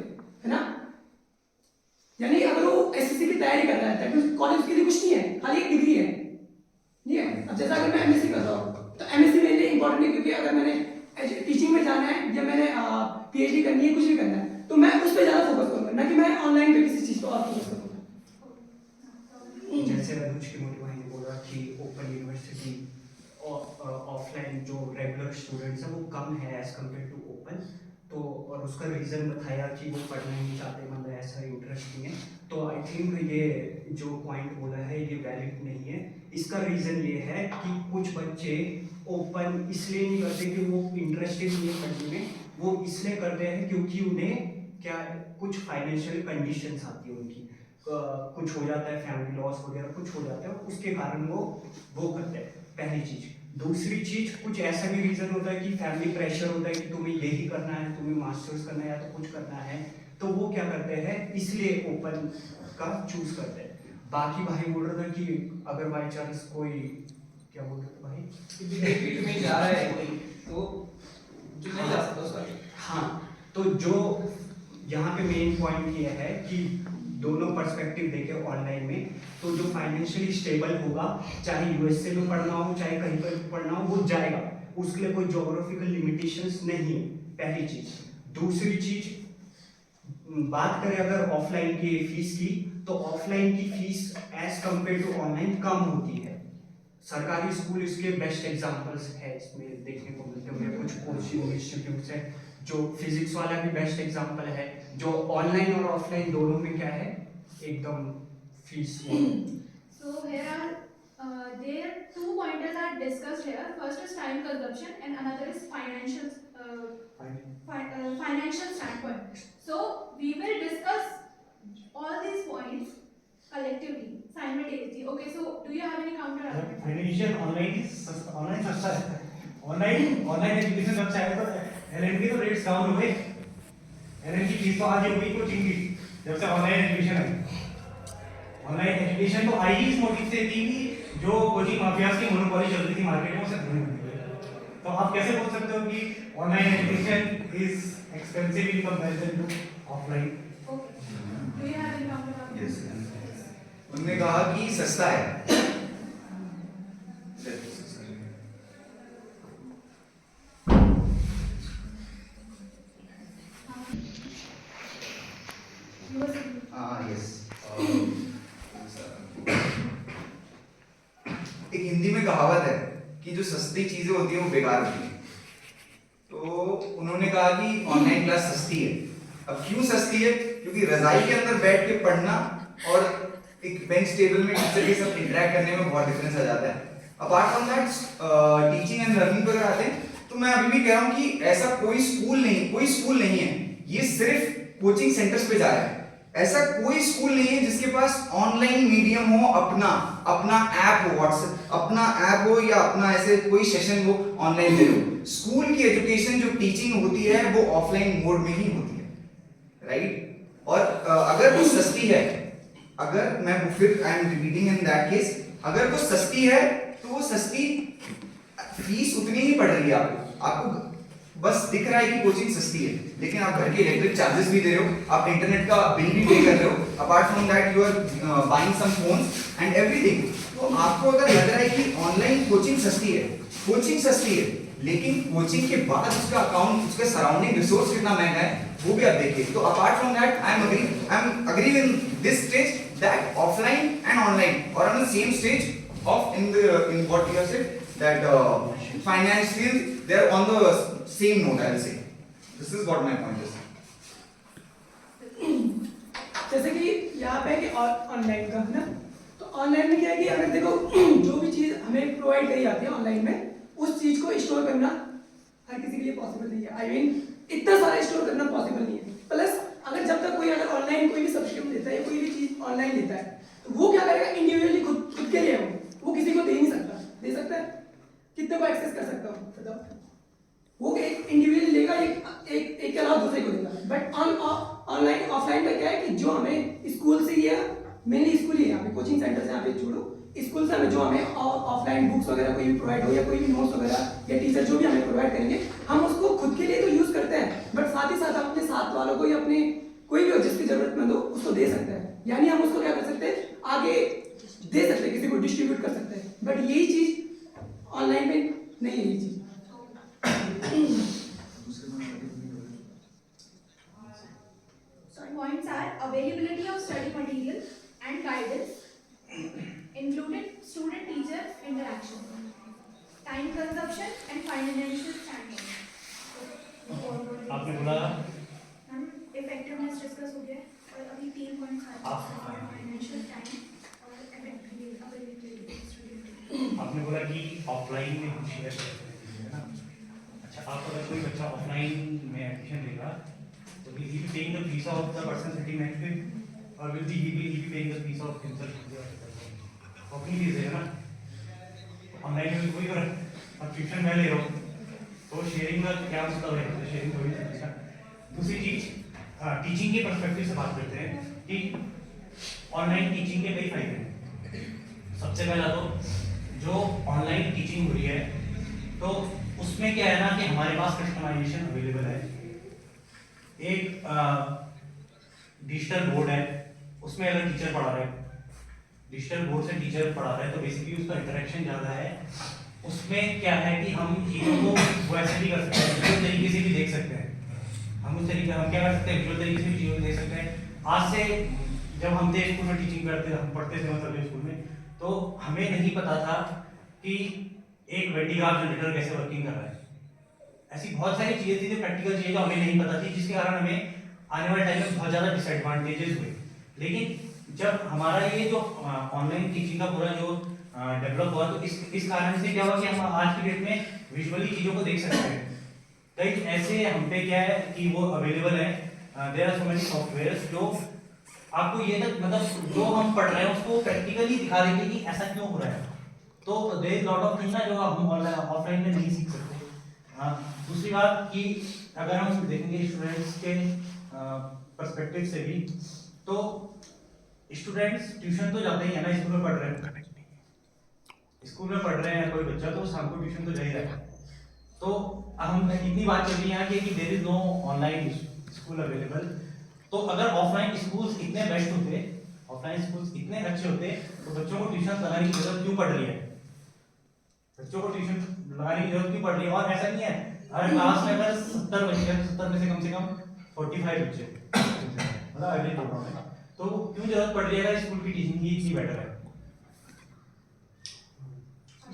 D: है ना। यानी अगर वो एसएससी की तैयारी कर रहा है दैट मीन कॉलेज के लिए कुछ नहीं है, खाली एक डिग्री है, नहीं है। अब जैसा अगर मैं एमएससी कर रहा हूँ तो एमएससी मेरे लिए इंपॉर्टेंट है, क्योंकि अगर मैंने टीचिंग में जाना है या मैंने पीएचडी करनी है, कुछ भी करना है, तो मैं उस पर ज़्यादा फोकस करूँगा, ना कि मैं ऑनलाइन पे किसी चीज़ पर और फोकस करूँगा।
B: जैसे अनुज की मोटी भाई ने बोला कि ओपन यूनिवर्सिटी और ऑफलाइन जो रेगुलर स्टूडेंट्स हैं वो कम है एज कम्पेयर टू ओपन, तो और उसका रीज़न बताया कि वो पढ़ना नहीं चाहते, मतलब ऐसा इंटरेस्ट नहीं है। तो आई थिंक ये जो पॉइंट बोला है ये वैलिड नहीं है। इसका रीज़न ये है कि कुछ बच्चे ओपन इसलिए नहीं करते कि वो इंटरेस्टेड नहीं है पढ़ने में, वो इसलिए करते हैं क्योंकि उन्हें क्या कुछ फाइनेंशियल कंडीशंस आती है उनकी, कुछ हो जाता है, फैमिली लॉस वगैरह कुछ हो जाता है, उसके कारण वो करते हैं, पहली चीज़। दूसरी चीज़, कुछ ऐसा भी रीज़न होता है कि फैमिली प्रेशर होता है कि तुम्हें यही करना है, तुम्हें मास्टर्स करना है या तो कुछ करना है, तो वो क्या करते हैं, इसलिए ओपन का चूज करते हैं। बाकी भाई बोल रहा था कि अगर बाई चांस कोई, क्या बोल रहे थे भाई,
F: विद्यापीठ में जा रहा है कोई तो जो नहीं जा सकता उसका।
B: हाँ, तो जो यहाँ पे मेन पॉइंट ये है कि दोनों पर्सपेक्टिव देखे ऑनलाइन में, तो जो फाइनेंशियली स्टेबल होगा, चाहे यूएसए में पढ़ना हो चाहे कहीं पर पढ़ना हो, वो जाएगा, उसके लिए कोई ज्योग्राफिकल लिमिटेशंस नहीं है, पहली चीज। दूसरी चीज, बात करें अगर ऑफलाइन की फीस की, तो ऑफलाइन की fees as compare to online कम होती है। सरकारी स्कूल इसके बेस्ट एग्जांपल्स है, इसमें देखने को मिलते होंगे। कुछ कोचिंग इंस्टीट्यूट्स है, जो फिजिक्स वाला भी बेस्ट एग्जांपल है, जो ऑनलाइन और ऑफलाइन दोनों में क्या है एकदम fees.
C: So here are there two pointers are discussed here. First is time consumption and another is financial standpoint. So we will discuss all these points collectively, simultaneously. Okay, so do you have any counter argument?
G: Financial online सस्ता है, online education अच्छा है, तो LM के तो rates down हो गए। LM की फीस तो आज ही हुई कोचिंग की, जब से ऑनलाइन एजुकेशन है। ऑनलाइन एजुकेशन तो आई इस मोटिव से थी कि जो कोचिंग माफियाज की मोनोपोली चल रही थी मार्केट में, उसे खत्म करनी है। तो आप कैसे बोल सकते हो कि online education is expensive in comparison to offline?
C: Okay. Do you have any counter argument?
E: Yes. उन्होंने कहा कि सस्ता है।
C: You were saying.
E: यस। एक हिंदी में कहावत है कि जो सस्ती चीजें होती है वो बेकार होती है। तो उन्होंने कहा कि ऑनलाइन क्लास सस्ती है। अब क्यों सस्ती है? क्योंकि रजाई के अंदर बैठ के पढ़ना और एक बेंच टेबल में टीचर के साथ इंटरेक्ट करने में बहुत डिफरेंस आ जाता है। Apart from that teaching and learning पर आते हैं तो मैं अभी भी कह रहा हूँ कि ऐसा कोई स्कूल नहीं है, ये सिर्फ कोचिंग सेंटर्स पे जा रहा है। ऐसा कोई स्कूल नहीं है जिसके पास ऑनलाइन मीडियम हो, अपना ऐप हो, व्हाट्सएप अपना ऐप हो या अपना ऐसे कोई सेशन वो ऑनलाइन दे लो। स्कूल की एजुकेशन जो टीचिंग होती है वो ऑफलाइन मोड में ही होती है, राइट? और अगर वो सस्ती है, अगर मैं फिर I am repeating in that case, अगर वो सस्ती है तो वो सस्ती फीस उतनी ही पड़ रही है आपको बस दिख रहा है कि कोचिंग सस्ती है, लेकिन आप घर के इलेक्ट्रिक चार्जेस भी दे रहे हो, आप इंटरनेट का बिल भी पे कर रहे हो, apart from that you are buying some phones and everything. तो आपको अगर लग रहा है कि ऑनलाइन कोचिंग सस्ती है, लेकिन कोचिंग के बाद उसका अकाउंट, उसका सराउंडिंग रिसोर्स कितना महंगा है वो भी आप देखिए। तो apart from that I am agree in this stage that offline and online और on the same stage of in what you have said that financially they are on the same note, I will say. This is what my point is.
D: जैसे कि यहाँ पे कि online का है ना, तो ऑनलाइन में क्या है कि अगर देखो जो भी चीज़ हमें प्रोवाइड करी जाती है ऑनलाइन में, उस चीज़ को स्टोर करना हर किसी के लिए पॉसिबल नहीं है। आई मीन इतना सारा स्टोर करना पॉसिबल नहीं है। प्लस अगर जब तक कोई अगर ऑनलाइन कोई भी सब्सक्रिप्शन देता है या कोई भी चीज़ ऑनलाइन लेता है, तो वो क्या करेगा इंडिविजुअली खुद के लिए वो किसी को दे नहीं सकता। दे सकता है? कितने को एक्सेस कर सकता हूँ बताओ? वो एक इंडिविजुअल लेगा, एक के अलावा दूसरे को देगा। बट ऑनलाइन ऑफलाइन का क्या है कि जो हमें स्कूल से या मेनली स्कूल ही यहाँ पे कोचिंग सेंटर से यहाँ पे छोड़ो, स्कूल से हमें जो हमें ऑफलाइन बुक्स वगैरह कोई भी प्रोवाइड हो या कोई भी नोट्स वगैरह या टीचर जो भी हमें प्रोवाइड करेंगे, हम उसको खुद के लिए तो यूज करते हैं, बट साथ ही साथ हम अपने साथ वालों को या अपने कोई भी हो जिसकी जरूरतमंद हो उसको दे सकते हैं। यानी हम उसको क्या कर सकते हैं, आगे दे सकते हैं, किसी को डिस्ट्रीब्यूट कर सकते हैं। बट यही चीज ऑनलाइन में नहीं है। ये चीज
C: Points are availability of study material and guidance, included student-teacher interaction, time consumption and financial standpoint.
G: आपने बोला
C: इफेक्टिवनेस डिस्कस हो गया और अभी 3 पॉइंट्स आ रहे हैं, फाइनेंशियल टाइम और अवेलेबिलिटी।
G: आपने बोला कि ऑफलाइन में कुछ शेयर कर सकते हैं ना। अच्छा, आप अगर कोई बच्चा ऑफलाइन में एडमिशन लेगा तो will he be paying the fees of the person sitting next to him or will he be paying the fees of himself? अपनी फीस है ना। ऑनलाइन में कोई और सब्सक्रिप्शन मैं ले रहा हूँ तो शेयरिंग का क्या मतलब है? तो शेयरिंग कोई नहीं सकता। दूसरी चीज टीचिंग के पर्सपेक्टिव से बात करते हैं कि ऑनलाइन टीचिंग के कई फायदे हैं। सबसे पहला तो जो ऑनलाइन टीचिंग हो रही है तो उसमें क्या है ना कि हमारे पास कस्टमाइजेशन अवेलेबल है। एक डिजिटल बोर्ड है, उसमें अगर टीचर पढ़ा रहा है, डिजिटल बोर्ड से टीचर पढ़ा रहा है तो बेसिकली उसका इंटरेक्शन ज़्यादा है। उसमें क्या है कि हम चीज़ों को वैसे भी कर सकते हैं, दूसरे तरीके से भी देख सकते हैं। हम उस तरीके हम क्या कर सकते हैं, विजुअल तरीके से भी चीज़ों को देख सकते हैं। आज से जब हम थे स्कूल में टीचिंग करते हम पढ़ते थे मतलब स्कूल में, तो हमें नहीं पता था कि एक वेटिग्राफ जनरेटर कैसे वर्किंग कर रहा है। ऐसी बहुत सारी चीज़ें थी जो प्रैक्टिकल चीज़ें जो हमें नहीं पता थी, जिसके कारण हमें आने वाले टाइम में बहुत ज़्यादा डिसएडवांटेजेस हुए। लेकिन जब हमारा ये जो ऑनलाइन टीचिंग का पूरा जो डेवलप हुआ, तो इस कारण से क्या हुआ कि हम आज की डेट में विजुअली चीज़ों को देख सकते हैं। कई ऐसे हम पे क्या है कि वो अवेलेबल है, there are so many softwares जो आपको ये तक मतलब जो हम पढ़ रहे हैं उसको प्रैक्टिकली दिखा देंगे कि ऐसा क्यों हो रहा है। तो there is lot of things ना जो हम ऑनलाइन ऑफलाइन में नहीं सीख सकते। दूसरी बात कि अगर हम देखेंगे स्टूडेंट्स के पर्सपेक्टिव से भी, तो स्टूडेंट्स ट्यूशन तो जाते ही है ना, स्कूल में पढ़ रहे हैं, स्कूल में पढ़ रहे हैं कोई बच्चा तो शाम को ट्यूशन तो जा ही रहा है। तो हम इतनी बात चल रही है यहाँ की कि there is no online school available. तो अगर ऑफलाइन स्कूल्स इतने बेस्ट होते, ऑफलाइन स्कूल्स इतने अच्छे होते, तो बच्चों को ट्यूशन लगाने की जरूरत क्यों पड़ रही है? बच्चों को ट्यूशन लगाने की जरूरत क्यों पड़ रही है? और ऐसा नहीं है हर क्लास में अगर 70 बच्चे हैं, 70 में से कम 45 बच्चे मतलब एवरेज बोल रहा हूं मैं, तो क्यों जरूरत पड़ रही है अगर स्कूल की टीचिंग ही इतनी बेटर है?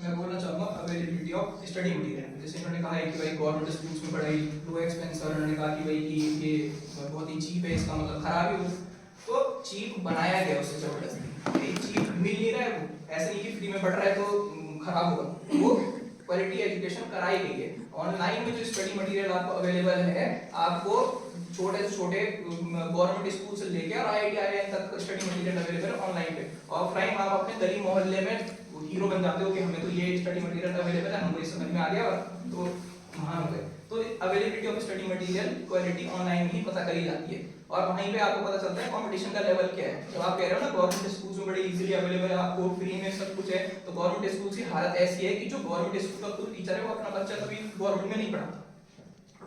F: मैं बोलना चाहूँगा अवेलेबिलिटी ऑफ स्टडी मटेरियल। जैसे इन्होंने कहा है कि भाई गवर्नमेंट स्कूल्स में पढ़ाई लो एक्सपेंस, और उन्होंने कहा कि भाई कि ये बहुत ही चीप है, इसका मतलब खराब ही हो। तो चीप बनाया गया उससे जबरदस्ती, ये चीप मिल नहीं रहा है, वो ऐसे नहीं कि फ्री में पढ़ रहा है तो खराब होगा। वो क्वालिटी एजुकेशन कराई गई है। ऑनलाइन में जो स्टडी मटेरियल आपको अवेलेबल है, आपको छोटे से छोटे गवर्नमेंट स्कूल से लेकर और IIT तक स्टडी मटेरियल अवेलेबल है ऑनलाइन पे। ऑफलाइन आप अपने गली मोहल्ले में हीरो बन जाते हो कि हमें तो ये स्टडी मटेरियल अवेलेबल है, हमको ये समझ में आ गया तो महान हो गए। तो availability of study material quality online ही पता करी जाती है, और वहीं पे आपको पता चलता है कंपटीशन का लेवल क्या है। जब आप कह रहे हो ना गवर्नमेंट स्कूल्स में बड़े इजीली अवेलेबल है, आपको फ्री में सब कुछ है, तो गवर्नमेंट स्कूल की हालत ऐसी है कि जो गवर्नमेंट स्कूल का खुद टीचर है वो अपना बच्चा कभी गवर्नमेंट में नहीं पढ़ाता,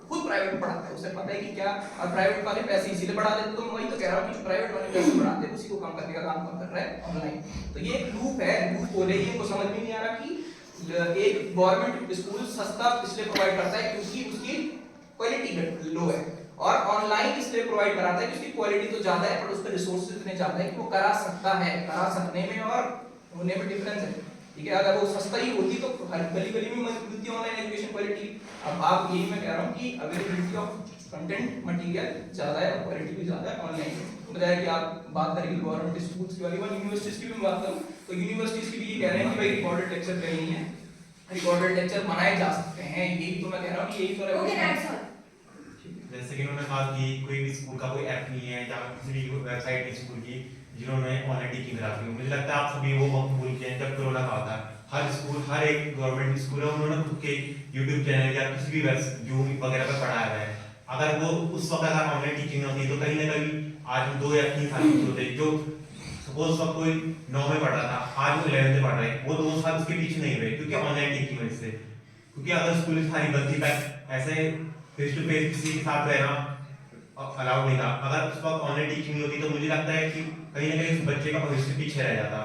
F: खुद प्राइवेट में पढ़ाता है। उसे पता है कि क्या, और प्राइवेट वाले पैसे इसीलिए बढ़ा देते। तो मैं वही तो कह रहा हूँ कि प्राइवेट वाले पैसे बढ़ाते हैं, उसी को कम करने का काम कौन कर रहा है? ऑनलाइन। तो ये एक लूप है, लूप हो रही है, इनको समझ में नहीं आ रहा कि एक गवर्नमेंट स्कूल सस्ता इसलिए प्रोवाइड करता है क्योंकि उसकी क्वालिटी लो है, और ऑनलाइन इसलिए प्रोवाइड कराता है कि उसकी क्वालिटी तो ज्यादा है पर उसके रिसोर्सेज इतने ज्यादा है कि वो करा सकता है। करा सकने में और होने में डिफरेंस है, ठीक है। अगर वो सस्ता ही होती तो हर गली गली में मिलती ऑनलाइन एजुकेशन क्वालिटी। अब आप यही मैं कह रहा हूँ कि अवेलेबिलिटी ऑफ कंटेंट मटेरियल ज्यादा है और क्वालिटी भी ज्यादा है ऑनलाइन में। बजाय कि आप बात करेंगे गवर्नमेंट स्कूल्स की वाली, यूनिवर्सिटीज की भी बात करूँ तो यूनिवर्सिटीज की भी ये कह रहे हैं कि भाई रिकॉर्डेड लेक्चर कहीं नहीं है, रिकॉर्डेड लेक्चर बनाए जा सकते हैं। यही तो मैं कह रहा हूँ कि यही तो
C: ओके दैट्स ऑल।
A: जैसे कि उन्होंने कहा कि कोई भी स्कूल का कोई ऐप नहीं है या किसी भी वेबसाइट नहीं स्कूल की जिन्होंने ऑनलाइन टीचिंग कराती है। मुझे लगता है आप सभी वो वक्त भूल गए जब कोरोना का था। हर स्कूल, हर एक गवर्नमेंट स्कूल है, उन्होंने खुद के यूट्यूब चैनल या किसी भी जूम वगैरह पर पढ़ाया हुआ है। अगर वो उस वक्त अगर ऑनलाइन टीचिंग होती तो कहीं ना कहीं आज 2 या 3 साल की होते, जो सपोज सब कोई 9 में पढ़ रहा था, आज वो 11th में पढ़ रहा है, वो 2 साल उसके पीछे नहीं हुए क्योंकि ऑनलाइन टीचिंग वजह से। क्योंकि अगर स्कूल सारी बनती तक ऐसे फेस टू फेस किसी के साथ रहना अलाउड नहीं था, अगर उस वक्त ऑनलाइन टीचिंग नहीं होती तो मुझे लगता है कि कहीं ना कहीं उस बच्चे का भविष्य पीछे रह जाता।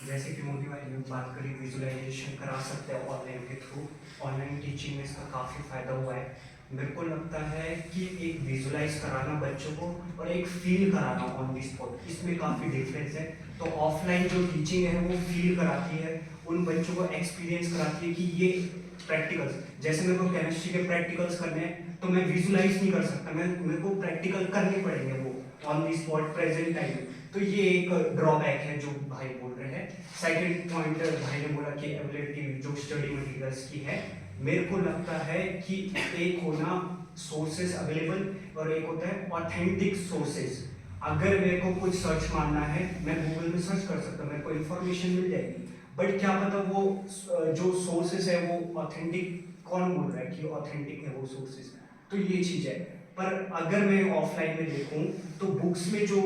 B: जैसे कि मोदी भाई ने बात करी, विजुअलाइजेशन करा सकते हैं ऑनलाइन के थ्रू। ऑनलाइन टीचिंग में इसका काफ़ी फायदा हुआ है। मेरे को लगता है कि एक विजुअलाइज कराना बच्चों को और एक फील कराना ऑन दी स्पॉट, इसमें काफ़ी डिफरेंस है। तो ऑफलाइन जो टीचिंग है वो फील कराती है, उन बच्चों को एक्सपीरियंस कराती है कि ये प्रैक्टिकल्स, जैसे मेरे को केमिस्ट्री के प्रैक्टिकल्स करने हैं तो मैं विजुअलाइज नहीं कर सकता, मेरे को प्रैक्टिकल करने पड़ेंगे वो on the spot present time. तो ये एक ड्रॉबैक है जो भाई बोल रहे हैं। सेकंड पॉइंट भाई ने बोला कि अवेलेबिलिटी जो स्टडी मटेरियल्स की है, मेरे को लगता है कि एक होना सोर्सेज अवेलेबल और एक होता है ऑथेंटिक सोर्सेज। अगर मेरे को कुछ सर्च मारना है मैं गूगल में सर्च कर सकता हूँ, मेरे को इन्फॉर्मेशन मिल जाएगी, बट क्या पता वो जो सोर्सेज है वो ऑथेंटिक, कौन बोल रहा है कि ऑथेंटिक है वो सोर्सेज। तो ये चीज़ है। पर अगर मैं ऑफलाइन में देखूँ तो बुक्स में जो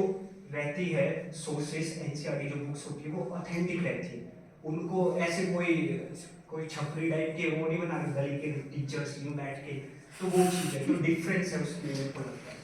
B: रहती है सोर्सेज, एनसीईआरटी जो बुक्स होती है वो ऑथेंटिक रहती है। उनको ऐसे कोई छपरी टाइप के वो नहीं बना के गली के टीचर्स यूं बैठ के, तो वो चीज़ है, तो डिफरेंस है उसमें मेरे को लगता है।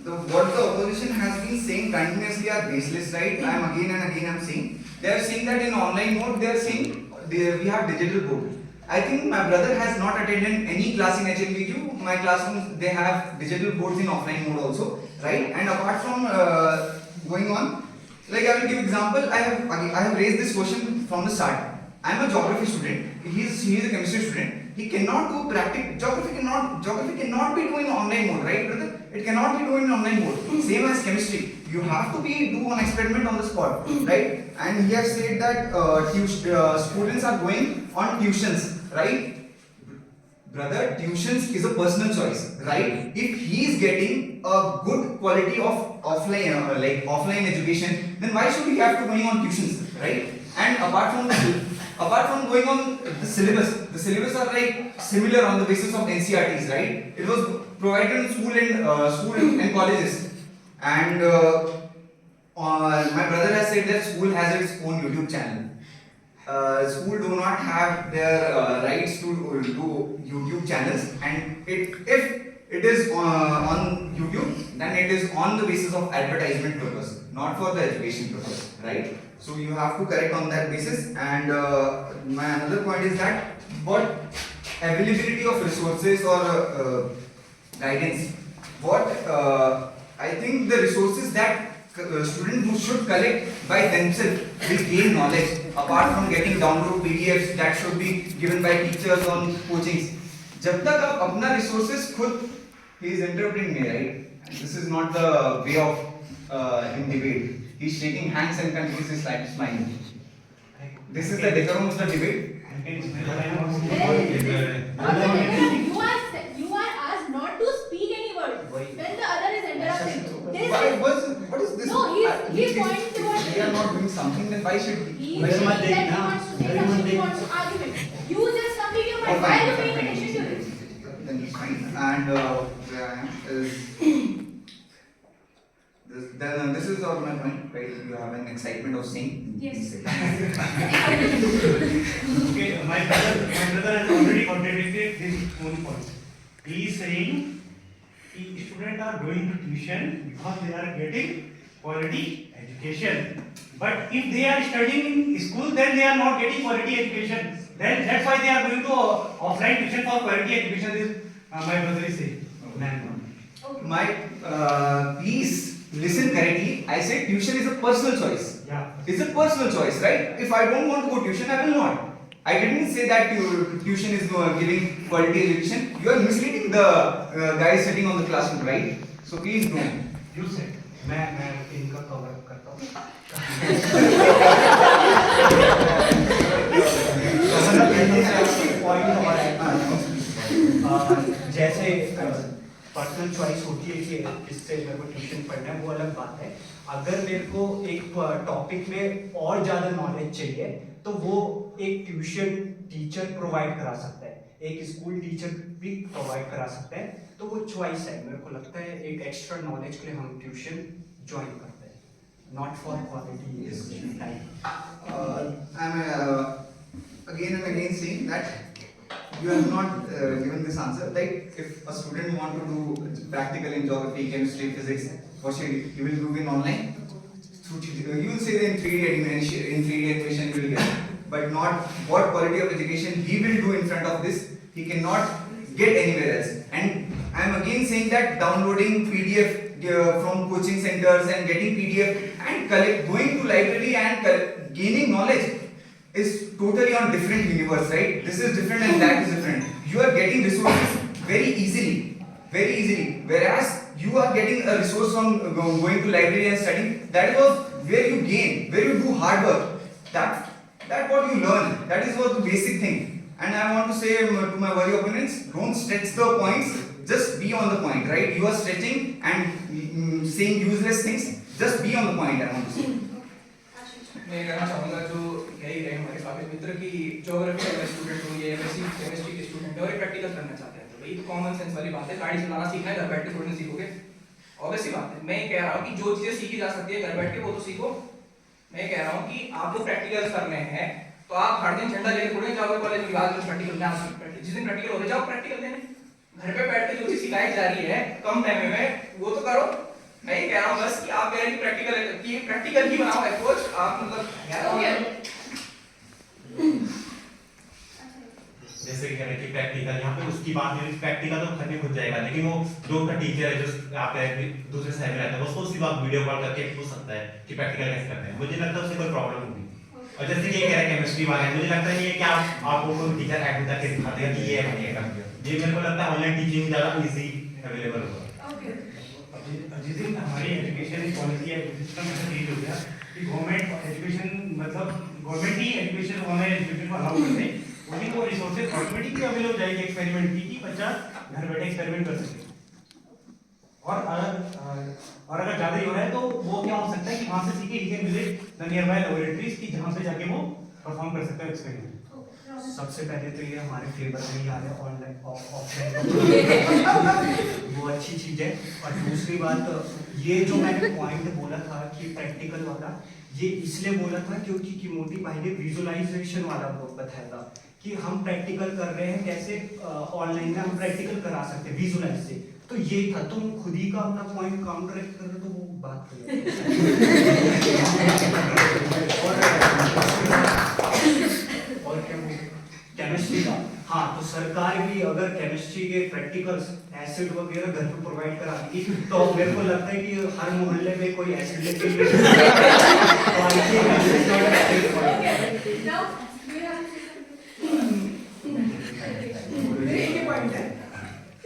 E: What the opposition has been saying continuously are baseless, right? I'm again and again I'm saying they are saying that in online mode they are saying we have digital board. I think my brother has not attended any class in HLBQ. My classrooms, they have digital boards in offline mode also, right? And apart from going on, like I will give example. I have raised this question from the start. I am a geography student. He is a chemistry student. He cannot do practical geography cannot be done in online mode, right, brother? It cannot be done in online mode. Same as chemistry. You have to do an experiment on the spot, right? And he has said that students are going on tuitions, right? Brother, tuitions is a personal choice, right? If he is getting a good quality of offline education, then why should he have to going on tuitions, right? And apart from going on the syllabus are like similar on the basis of NCRTs, right? It was provided in school and colleges, and my brother has said that school has its own YouTube channel. School do not have their rights to do YouTube channels, and if it is on YouTube, then it is on the basis of advertisement purpose, not for the education purpose, right? So you have to correct on that basis. And my another point is that what availability of resources or guidance, what I think the resources that students who should collect by themselves will gain knowledge apart from getting download PDFs that should be given by teachers on coachings. जब तक आप अपना resources खुद, he is interrupting me, right? This is not the way of him debate. He is shaking hands and continuously smiling. This is the decorum of the debate.
C: You are asked not to speak any word when the other is interrupting.
E: What is this?
C: No, he is pointing towards.
E: We are not doing something, then why should we?
C: He is saying that he wants to say something, he wants to argument. You just complete your point. Why are you paying attention to this?
E: Then it's fine. And where I am is this is all my point, right? You have an excitement of saying.
C: Yes.
G: Okay, my brother has already contradicted his own point. He is saying students are going to tuition because they are getting quality education. But if they are studying in school, then they are not getting quality education. Then that's why they are going to offline tuition for quality education. This my brother is saying.
E: Please listen correctly. I said tuition is a personal choice.
G: Yeah.
E: It's a personal choice, right? If I don't want to go tuition, I will not. I didn't say that tuition is giving quality education. You are misleading the guys sitting on the classroom, right? So please don't.
G: You said.
B: मैं इनका cover up करता हूँ जैसे personal choice होती है कि इससे मेरे को ट्यूशन पढ़ना है, वो अलग बात है। अगर मेरे को एक टॉपिक में और ज़्यादा नॉलेज चाहिए तो वो एक ट्यूशन टीचर प्रोवाइड करा सकता है, एक स्कूल टीचर भी प्रोवाइड करा सकता है, तो वो चॉइस है। मेरे को लगता है एक एक्स्ट्रा नॉलेज के लिए हम ट्यूशन ज्वाइन करते हैं, not for quality education time.
E: Again and again saying that you have not given this answer. Like if a student want to do practical in geography, chemistry, physics, what should he will do in online? You will say that in 3D animation you will get, but not what quality of education he will do in front of this. He cannot get anywhere else. And I am again saying that downloading PDF from coaching centers and getting PDF and going to library and gaining knowledge is totally on different universe, right? This is different and that is different. You are getting resources very easily, whereas you are getting a resource from going to library and studying. That was where you gain, where you do hard work. That what you learn. That is what the basic thing. And I want to say to my worthy opponents, don't stretch the points. Just be on the point, right? You are stretching and saying useless things. Just be on the point. I want to say.
F: मैं कहना चाहूँगा जो कह ही रहे हमारे काफी मित्र की geography का स्टूडेंट हो या एमएससी केमिस्ट्री के स्टूडेंट है और ये प्रैक्टिकल करना चाहते हैं, तो भाई तो कॉमन सेंस वाली बात है। गाड़ी चलाना सीखना है, घर बैठ के थोड़ी ना सीखोगे, ऑब्वियस सी बात है। मैं कह रहा हूँ कि जो चीजें सीखी जा सकती है घर बैठ के वो तो सीखो। मैं कह रहा हूँ कि आपको प्रैक्टिकल करने हैं तो आप हर दिन झंडा लेके थोड़ी जाओगे कॉलेज में, आज प्रैक्टिकल जिस दिन प्रैक्टिकल हो जाओ प्रैक्टिकल देने। घर पे बैठ के जो चीज सिखाई जा रही है कम टाइम में वो तो करो। मैं ये कह रहा हूँ बस कि आप कह रहे हैं कि प्रैक्टिकल ही बनाओ अप्रोच, आप मतलब
A: जैसे कि कह रहे हैं कि प्रैक्टिकल, यहाँ पे उसकी बात नहीं, प्रैक्टिकल तो घर में खुद जाएगा, लेकिन वो जो उनका टीचर है जो यहाँ पे दूसरे शहर में रहता है, उसको उसी बात वीडियो कॉल करके पूछ सकता है कि प्रैक्टिकल कैसे करते हैं। मुझे लगता है उससे कोई प्रॉब्लम होगी। और जैसे कि ये कह रहे हैं केमिस्ट्री वाले, मुझे लगता है ये कि आपको कोई टीचर ऐड करके दिखा देगा कि ये है ये कर दिया। ये मेरे को लगता है ऑनलाइन टीचिंग ज़्यादा इजी अवेलेबल होगा।
G: जिस दिन हमारी एजुकेशन पॉलिसी या सिस्टम ऐसा चेंज हो गया कि गवर्नमेंट एजुकेशन मतलब गवर्नमेंट ही एजुकेशन ऑनलाइन एजुकेशन को अलाउ कर दे, उस दिन वो रिसोर्सेज ऑटोमेटिकली अवेलेबल हो जाएगी एक्सपेरिमेंट की कि बच्चा घर बैठे एक्सपेरिमेंट कर सके। और अगर ज़्यादा ही हो रहा है तो वो क्या हो सकता है कि वहाँ से सीखे he can visit the near by laboratories की जहाँ से जाके वो परफॉर्म कर सकता है एक्सपेरिमेंट।
B: सबसे पहले तो ये हमारे फेवर में ही आ रहा है ऑनलाइन ऑफलाइन वो अच्छी चीज़ है। और दूसरी बात, ये जो मैंने पॉइंट बोला था कि प्रैक्टिकल वाला, ये इसलिए बोला था क्योंकि कि मोदी भाई ने विजुअलाइजेशन वाला बताया था कि हम प्रैक्टिकल कर रहे हैं, कैसे ऑनलाइन में हम प्रैक्टिकल करा सकते हैं विजुअलाइज से। तो ये था, तुम खुद ही का अपना पॉइंट काउंटर कर रहे हो तो वो बात और क्या केमिस्ट्री का, हाँ, तो सरकार भी अगर केमिस्ट्री के प्रैक्टिकल्स एसिड वगैरह घर पे प्रोवाइड करा देगी तो मेरे को लगता है कि हर मोहल्ले में कोई एसिड लेके
D: मेरे एक ही पॉइंट है,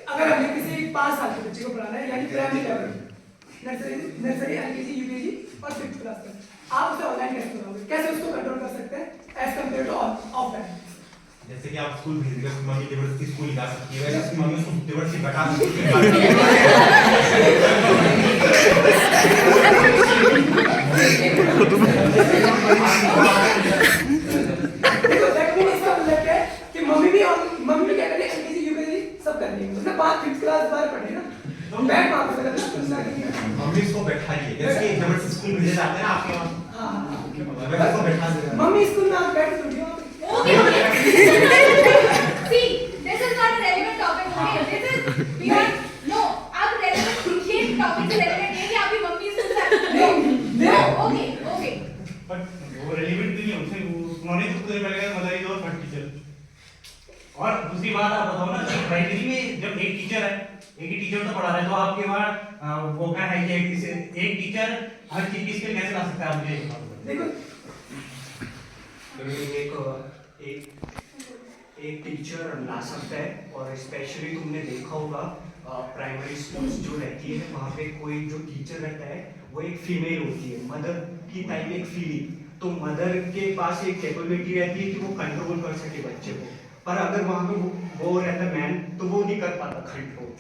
D: अगर हमें किसी 5 साल के बच्चे को पढ़ाना है यानी primary level, nursery LKG UKG और 5th क्लास तक, आप उसे ऑनलाइन कैसे कराओगे, कैसे उसको कंट्रोल कर सकते हैं एज कम्पेयर टू ऑफलाइन?
A: जैसे कि आप स्कूल भेज रहे हो, मम्मी जबरदस्ती स्कूल जा सकती है, वैसे उसकी मम्मी उसको जबरदस्ती बता सकती
D: है कि मम्मी भी क्या करे, एलकेजी यूकेजी सब कर लेंगे, उसने 5th क्लास बार पढ़े ना, तो बैठ वहां पे करना,
A: मम्मी इसको बैठाइए, जैसे कि जबरदस्ती स्कूल भेजे जाते हैं ना आपके वहाँ,
D: हां
A: वैसे इसको बैठा देगा।
D: मम्मी स्कूल में आप बैठ थोड़ी हो।
C: Okay. See, this is not a relevant topic. Okay, this is we are no. आप relevant ये topic से relevant है कि आपकी मम्मी स्कूल से no. Okay, okay.
G: बट वो रेलिवेंट भी नहीं है उनसे, उन्होंने तो खुद पहले मदर इज और फर्स्ट टीचर। और दूसरी बात आप बताओ ना कि प्राइमरी में जब एक टीचर है, एक ही टीचर तो पढ़ा रहा है, तो आपके वहाँ वो क्या है कि एक टीचर हर चीज की स्किल कैसे ला सकता है, आप मुझे
D: देखो
B: एक टीचर ला सकता है। और स्पेशली तुमने देखा होगा प्राइमरी स्कूल्स जो रहती है वहाँ पे कोई जो टीचर रहता है वो एक फीमेल होती है, मदर की टाइप एक फीलिंग, तो मदर के पास एक कैपेबिलिटी रहती है कि वो कंट्रोल कर सके बच्चे को। पर अगर वहाँ पे वो रहता है मैन तो वो नहीं कर पाता कंट्रोल।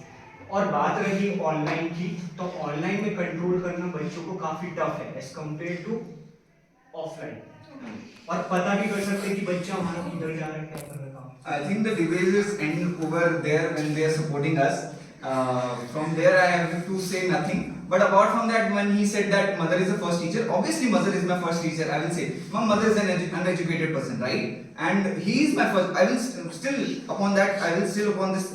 B: और बात रही ऑनलाइन की, तो ऑनलाइन में कंट्रोल करना बच्चों को काफी टफ है एज कम्पेयर टू ऑफलाइन, और पता भी कर सकते हैं कि बच्चा हमारा किधर जा रहा है, क्या कर रहा है।
E: I think the debates end over there when they are supporting us. From there I have to say nothing. But apart from that, when he said that mother is the first teacher, obviously mother is my first teacher. I will say, my mother is an uneducated person, right? And he is my first. I will still upon that. I will still upon this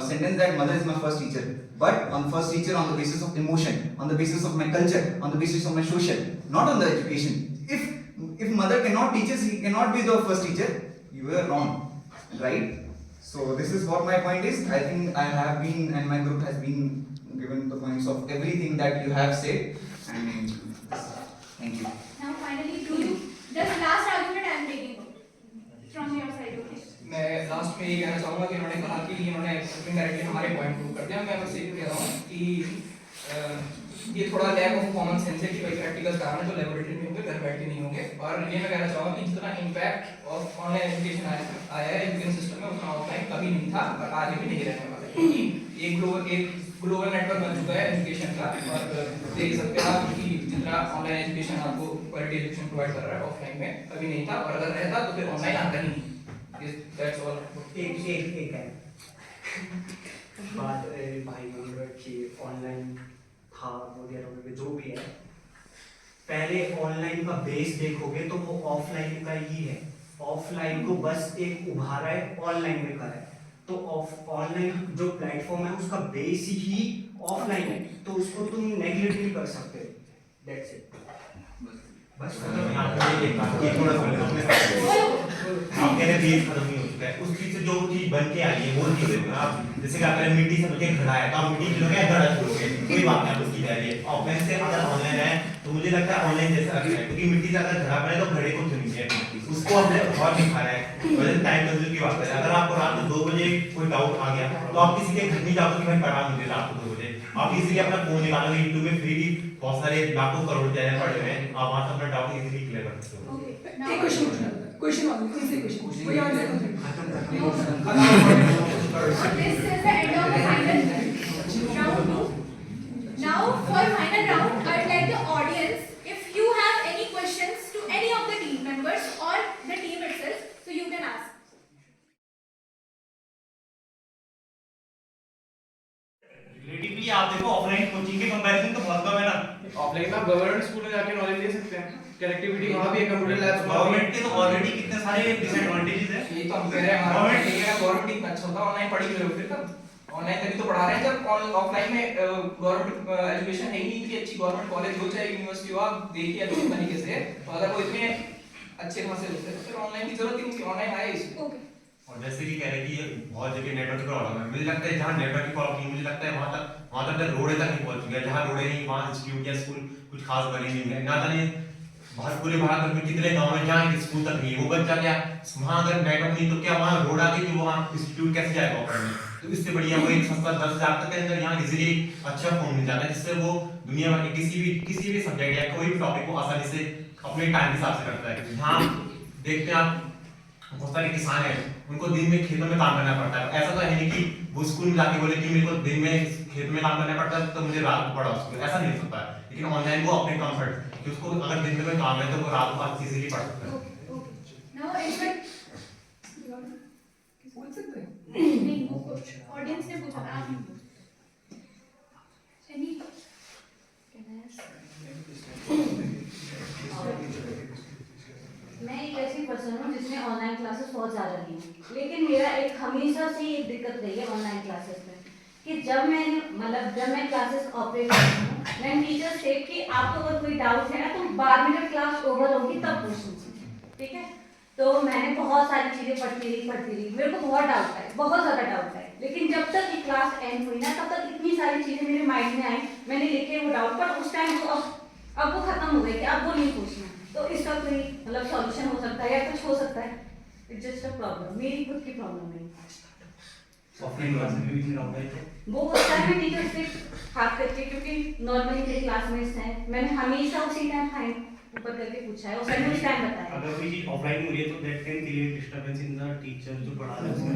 E: sentence that mother is my first teacher. But on first teacher on the basis of emotion, on the basis of my culture, on the basis of my social, not on the education. If mother cannot teach us, he cannot be the first teacher. You are wrong. Right? So this is what my point is. I think I have been and my group has been given the points of everything that you have said. And thank you.
C: Now finally, do you just last argument I am taking from your side, okay?
F: मैं last में ये कहना चाहूँगा कि इन्होंने कहा कि इन्होंने इनडायरेक्टली हमारे पॉइंट प्रूव कर दिया। मैं बस ये कह रहा हूँ कि ये थोड़ा लैक ऑफ कॉमन सेंस है कि भाई प्रैक्टिकल्स कराना तो लेबोरेटरी में होंगे, घर बैठ के नहीं होंगे। और ये मैं कहना चाहूँगा कि जितना इम्पैक्ट ऑफ ऑनलाइन एजुकेशन आया है एजुकेशन सिस्टम में, उतना ऑफलाइन कभी नहीं था और आगे भी नहीं रहने वाला, क्योंकि एक ग्लोबल नेटवर्क बन चुका है एजुकेशन का। और देख सकते हैं आप कि जितना ऑनलाइन एजुकेशन आपको क्वालिटी एजुकेशन प्रोवाइड कर रहा है ऑफलाइन में कभी नहीं था, और अगर रहता तो फिर ऑनलाइन आता ही नहीं। That's all.
B: एक है बात भाई कि ऑनलाइन था वगैरह जो भी है, पहले ऑनलाइन का बेस देखोगे तो वो ऑफलाइन का ही है। ऑफलाइन को बस एक उभारा है, ऑनलाइन में करा है। तो ऑनलाइन जो प्लेटफॉर्म है उसका बेस ही ऑफलाइन है, तो उसको तुम नेग्लेक्ट नहीं कर सकते। That's it. बस
A: यहाँ पे एक बात, ये थोड़ा सा आप कह रहे हैं बेस खत्म नहीं होती, चुका है, उस चीज से जो चीज बन के आई है वो चीज है। आप जैसे कि आपने मिट्टी से बन के घड़ा है, तो आप मिट्टी की लोगे घड़ा छोड़ोगे, कोई बात नहीं, आप उसकी तैयारी है। ऑफलाइन से अगर ऑनलाइन है तो मुझे लगता है ऑनलाइन जैसा अच्छा है, क्योंकि मिट्टी से अगर घड़ा बने तो घड़े को चुनिए, उसको हमने और दिखाना है। वजह टाइम कंज्यूम की बात है, अगर आपको रात को 2 बजे कोई डाउट आ गया तो आप किसी के घर नहीं जाओगे कि भाई पढ़ा मुझे रात को 2 बजे, आप इजीली अपना फोन निकालोगे, यूट्यूब में फ्री भी बहुत सारे लाखों करोड़ चैनल पड़े हुए हैं, आप वहां से अपना डाउट इजीली क्लियर कर सकते हो।
C: Okay.
D: एक
C: Now,
D: क्वेश्चन पूछना, क्वेश्चन वाला कोई से क्वेश्चन कोई answer
C: this is the end of the final round 2. Now, for final round, I'd like the audience, if you have any questions to any of the team members or the team itself, so you can ask.
G: Relatively आप देखो offline coaching के comparison तो बहुत कम है ना।
H: Offline में आप government school में जाके नॉलेज ले सकते हैं, कनेक्टिविटी वहाँ भी है, कंप्यूटर लैब्स
G: गवर्नमेंट के तो ऑलरेडी कितने सारे डिसएडवांटेजेस हैं।
F: यही तो हम कह रहे हैं, हमारा गवर्नमेंट टीम अच्छा होता, ऑनलाइन पढ़ ही रहे हो फिर तब ऑनलाइन तभी तो पढ़ा रहे हैं, जब ऑफलाइन में गवर्नमेंट एजुकेशन है ही नहीं, इतनी अच्छी गवर्नमेंट कॉलेज हो चाहे यूनिवर्सिटी हो, आप देखिए अच्छे तरीके से, तो अगर वो इतने अच्छे वहाँ से होते हैं तो फिर ऑनलाइन की जरूरत ही नहीं, ऑनलाइन आए इसमें।
C: Okay.
A: और जैसे कि कह रहे कि ये बहुत जगह नेटवर्क की प्रॉब्लम है, मुझे लगता है जहाँ नेटवर्क की प्रॉब्लम नहीं, मुझे लगता है वहाँ तक रोड तक नहीं पहुँच गया, जहाँ रोड नहीं वहाँ इंस्टीट्यूट या स्कूल कुछ खास बने नहीं है। ना जाने बहुत पूरे भारत में कितने गाँव में जहाँ एक स्कूल तक नहीं है, वो बच्चा क्या वहाँ अगर नेटवर्क नहीं तो क्या वहाँ रोड आ गई कि वहाँ इंस्टीट्यूट कैसे जाएगा पढ़ने। तो इससे बढ़िया वो एक सस्ता 10,000 तक के अंदर यहाँ इजीली अच्छा फोन मिल जाता है, जिससे वो दुनिया भर के किसी भी सब्जेक्ट या कोई भी टॉपिक को आसानी से अपने टाइम के हिसाब से करता है। जहाँ देखते हैं आप बहुत सारे किसान हैं, उनको दिन में खेतों में काम करना पड़ता है, ऐसा तो है नहीं कि वो स्कूल में जाके बोले कि मेरे को दिन में खेत में काम करना पड़ता है तो मुझे रात को पढ़ा स्कूल, ऐसा नहीं हो सकता है। लेकिन ऑनलाइन वो अपने कंफर्ट कि उसको अगर दिन में कोई काम है तो वो रात को इजीली पढ़ सकता है।
C: Okay. Now, expect.
D: बोल सकते हैं
C: नहीं, ऑडियंस ने पूछा था, आप नहीं पूछा। Any? Can I ask?
I: मैं एक ऐसी पर्सन हूँ जिसने ऑनलाइन क्लासेस बहुत ज़्यादा ली हैं, लेकिन मेरा एक हमेशा से एक दिक्कत रही है ऑनलाइन क्लासेस में कि जब मैं क्लासेस ऑपरेट करती हूँ, मैं टीचर से कि आपको अगर कोई डाउट है ना तो 12 मिनट क्लास ओवर होगी तब पूछ लीजिए, ठीक है। तो मैंने बहुत सारी चीज़ें पढ़ती रही, मेरे को बहुत डाउट है, बहुत ज़्यादा डाउट है, लेकिन जब तक ये क्लास एंड हुई ना तब तक इतनी सारी चीज़ें मेरे माइंड में आई, मैंने लिखे वो डाउट, पर उस टाइम वो अब वो खत्म हो गई कि अब वो नहीं पूछना। तो इसका कोई सॉल्यूशन हो सकता है या कुछ हो सकता है? इट्स जस्ट अ प्रॉब्लम, मेरी खुद की प्रॉब्लम है।
G: ऑफलाइन क्लासेस में भी डाउट है
I: वो होता है टीचर से खास करके, क्योंकि नॉर्मली मेरे क्लासमेट्स हैं, मैंने हमेशा उसी टाइम फाइन ऊपर करके पूछा है और सर ने उस टाइम बताया।
G: अगर कोई चीज ऑफलाइन हो रही है तो that can create disturbance in the teacher जो पढ़ा रहा है उसमें